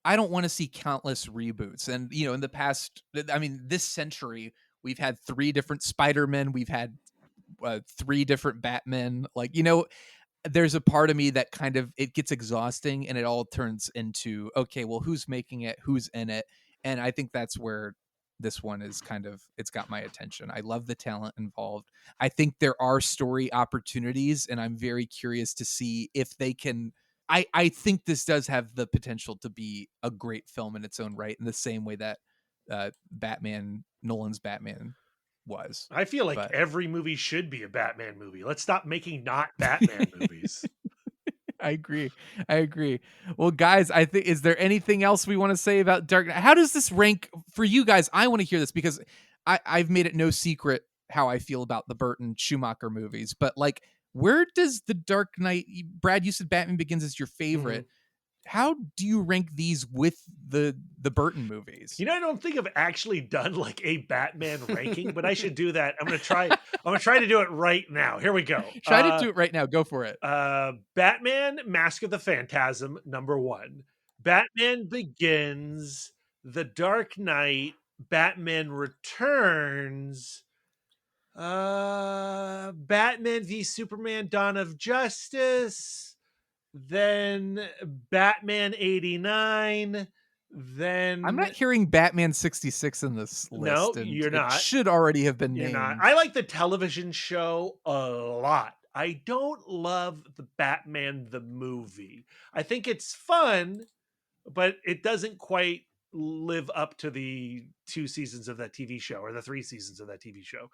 I don't want to see countless reboots. And in the past, I mean, this century, we've had 3 different Spider-Men, we've had 3 different Batmen. Like, there's a part of me that kind of, it gets exhausting, and it all turns into, okay, well, who's making it, who's in it? And I think that's where this one is kind of, it's got my attention. I love the talent involved. I think there are story opportunities, and I'm very curious to see if they can. I think this does have the potential to be a great film in its own right, in the same way that Nolan's Batman was. I feel like But every movie should be a Batman movie. Let's stop making not Batman movies. I agree. I agree. Well, guys, I think, is there anything else we want to say about Dark Knight? How does this rank for you guys? I want to hear this, because I've made it no secret how I feel about the Burton Schumacher movies. But like, where does the Dark Knight? Brad, you said Batman Begins is your favorite. How do you rank these with the Burton movies? I don't think I've actually done like a Batman ranking, but I should do that. I'm gonna try. I'm gonna try to do it right now. Here we go. Try to do it right now. Go for it. Batman: Mask of the Phantasm, #1. Batman Begins, The Dark Knight, Batman Returns, Batman v Superman: Dawn of Justice, then Batman 89, I'm then not hearing Batman 66 in this no, list, and you're it not. should already have been You're not. named. I like the television show a lot. I don't love the Batman the movie. I think it's fun, but it doesn't quite live up to the 2 seasons of that TV show, or the 3 seasons of that TV show.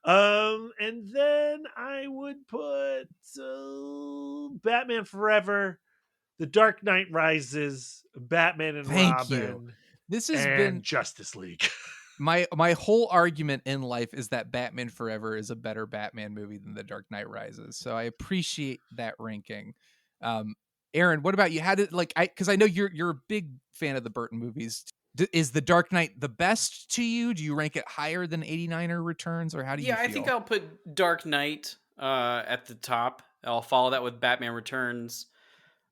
And then I would put Batman Forever, The Dark Knight Rises, Batman and Thank you. Robin, This has and been Justice League. my whole argument in life is that Batman Forever is a better Batman movie than The Dark Knight Rises. So I appreciate that ranking. Aaron, what about you? How did, like, because I know you're a big fan of the Burton movies. Is The Dark Knight the best to you? Do you rank it higher than 89er Returns, or how do you Yeah, feel? I think I'll put Dark Knight at the top. I'll follow that with Batman Returns.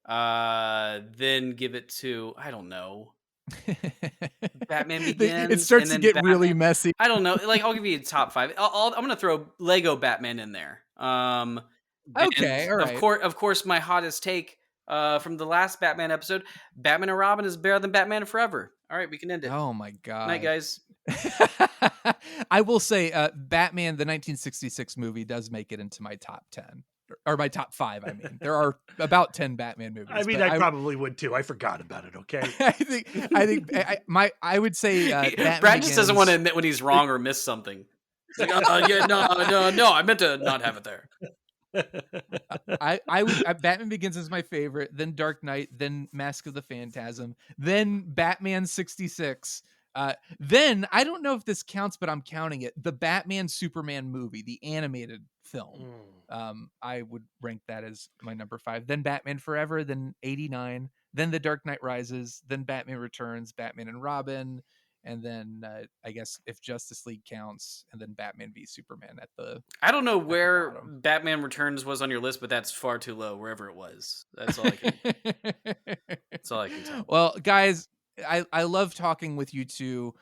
Then give it to, I don't know. Batman Begins. It starts and to then get really Batman- messy. I don't know. Like, I'll give you a top 5. I'm gonna throw Lego Batman in there. Okay, And all right. of course, my hottest take from the last Batman episode: Batman and Robin is better than Batman Forever. All right, we can end it. Oh my god. Night, guys. I will say, Batman, the 1966 movie, does make it into my top 10 or my top 5. I mean, there are about 10 Batman movies. I mean, but I probably would too. I forgot about it. Okay. I would say Batman Brad just doesn't Begins- want to admit when he's wrong or missed something. He's like, yeah, no, I meant to not have it there. Batman Begins is my favorite, then Dark Knight, then Mask of the Phantasm, then Batman 66. Then I don't know if this counts, but I'm counting it. The Batman Superman movie, the animated film. I would rank that as my number 5. Then Batman Forever, then 89, then The Dark Knight Rises, then Batman Returns, Batman and Robin, and then I guess if Justice League counts, and then Batman v Superman at the. I don't know where Batman Returns was on your list, but that's far too low. Wherever it was, that's all I can. That's all I can tell. Well, guys, I love talking with you two.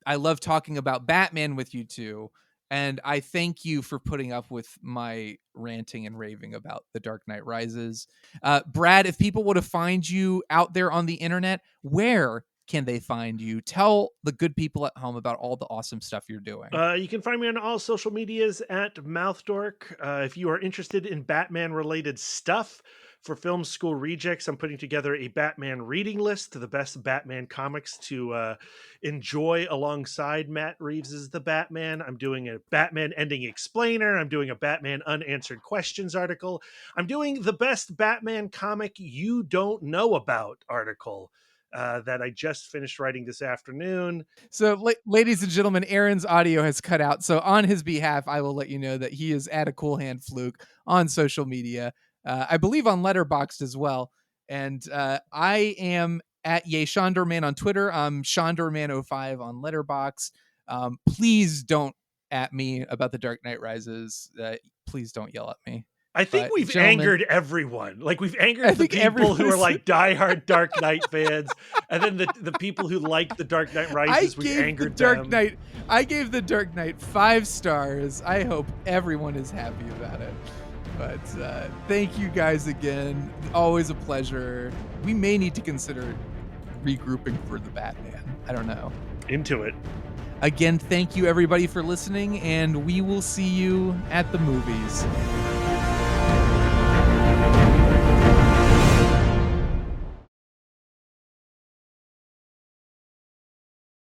I love talking about Batman with you two. And I thank you for putting up with my ranting and raving about The Dark Knight Rises. Brad, if people want to find you out there on the internet, where can they find you? Tell the good people at home about all the awesome stuff you're doing. You can find me on all social medias at MouthDork. If you are interested in Batman-related stuff, for Film School Rejects, I'm putting together a Batman reading list to the best Batman comics to enjoy alongside Matt Reeves' The Batman. I'm doing a Batman ending explainer. I'm doing a Batman unanswered questions article. I'm doing the best Batman comic you don't know about article that I just finished writing this afternoon. So, ladies and gentlemen, Aaron's audio has cut out. So on his behalf, I will let you know that he is at a Cool Hand Fluke on social media. I believe on Letterboxd as well. And I am at Shondorman on Twitter. I'm Shondorman05 on Letterboxd. Please don't at me about The Dark Knight Rises. Please don't yell at me. I think we've angered everyone. Like, we've angered the people who are like diehard Dark Knight fans, and then the people who like The Dark Knight Rises, we've angered them. I gave The Dark Knight 5 stars. I hope everyone is happy about it. But thank you guys again. Always a pleasure. We may need to consider regrouping for the Batman. I don't know. Into it. Again, thank you everybody for listening, and we will see you at the movies.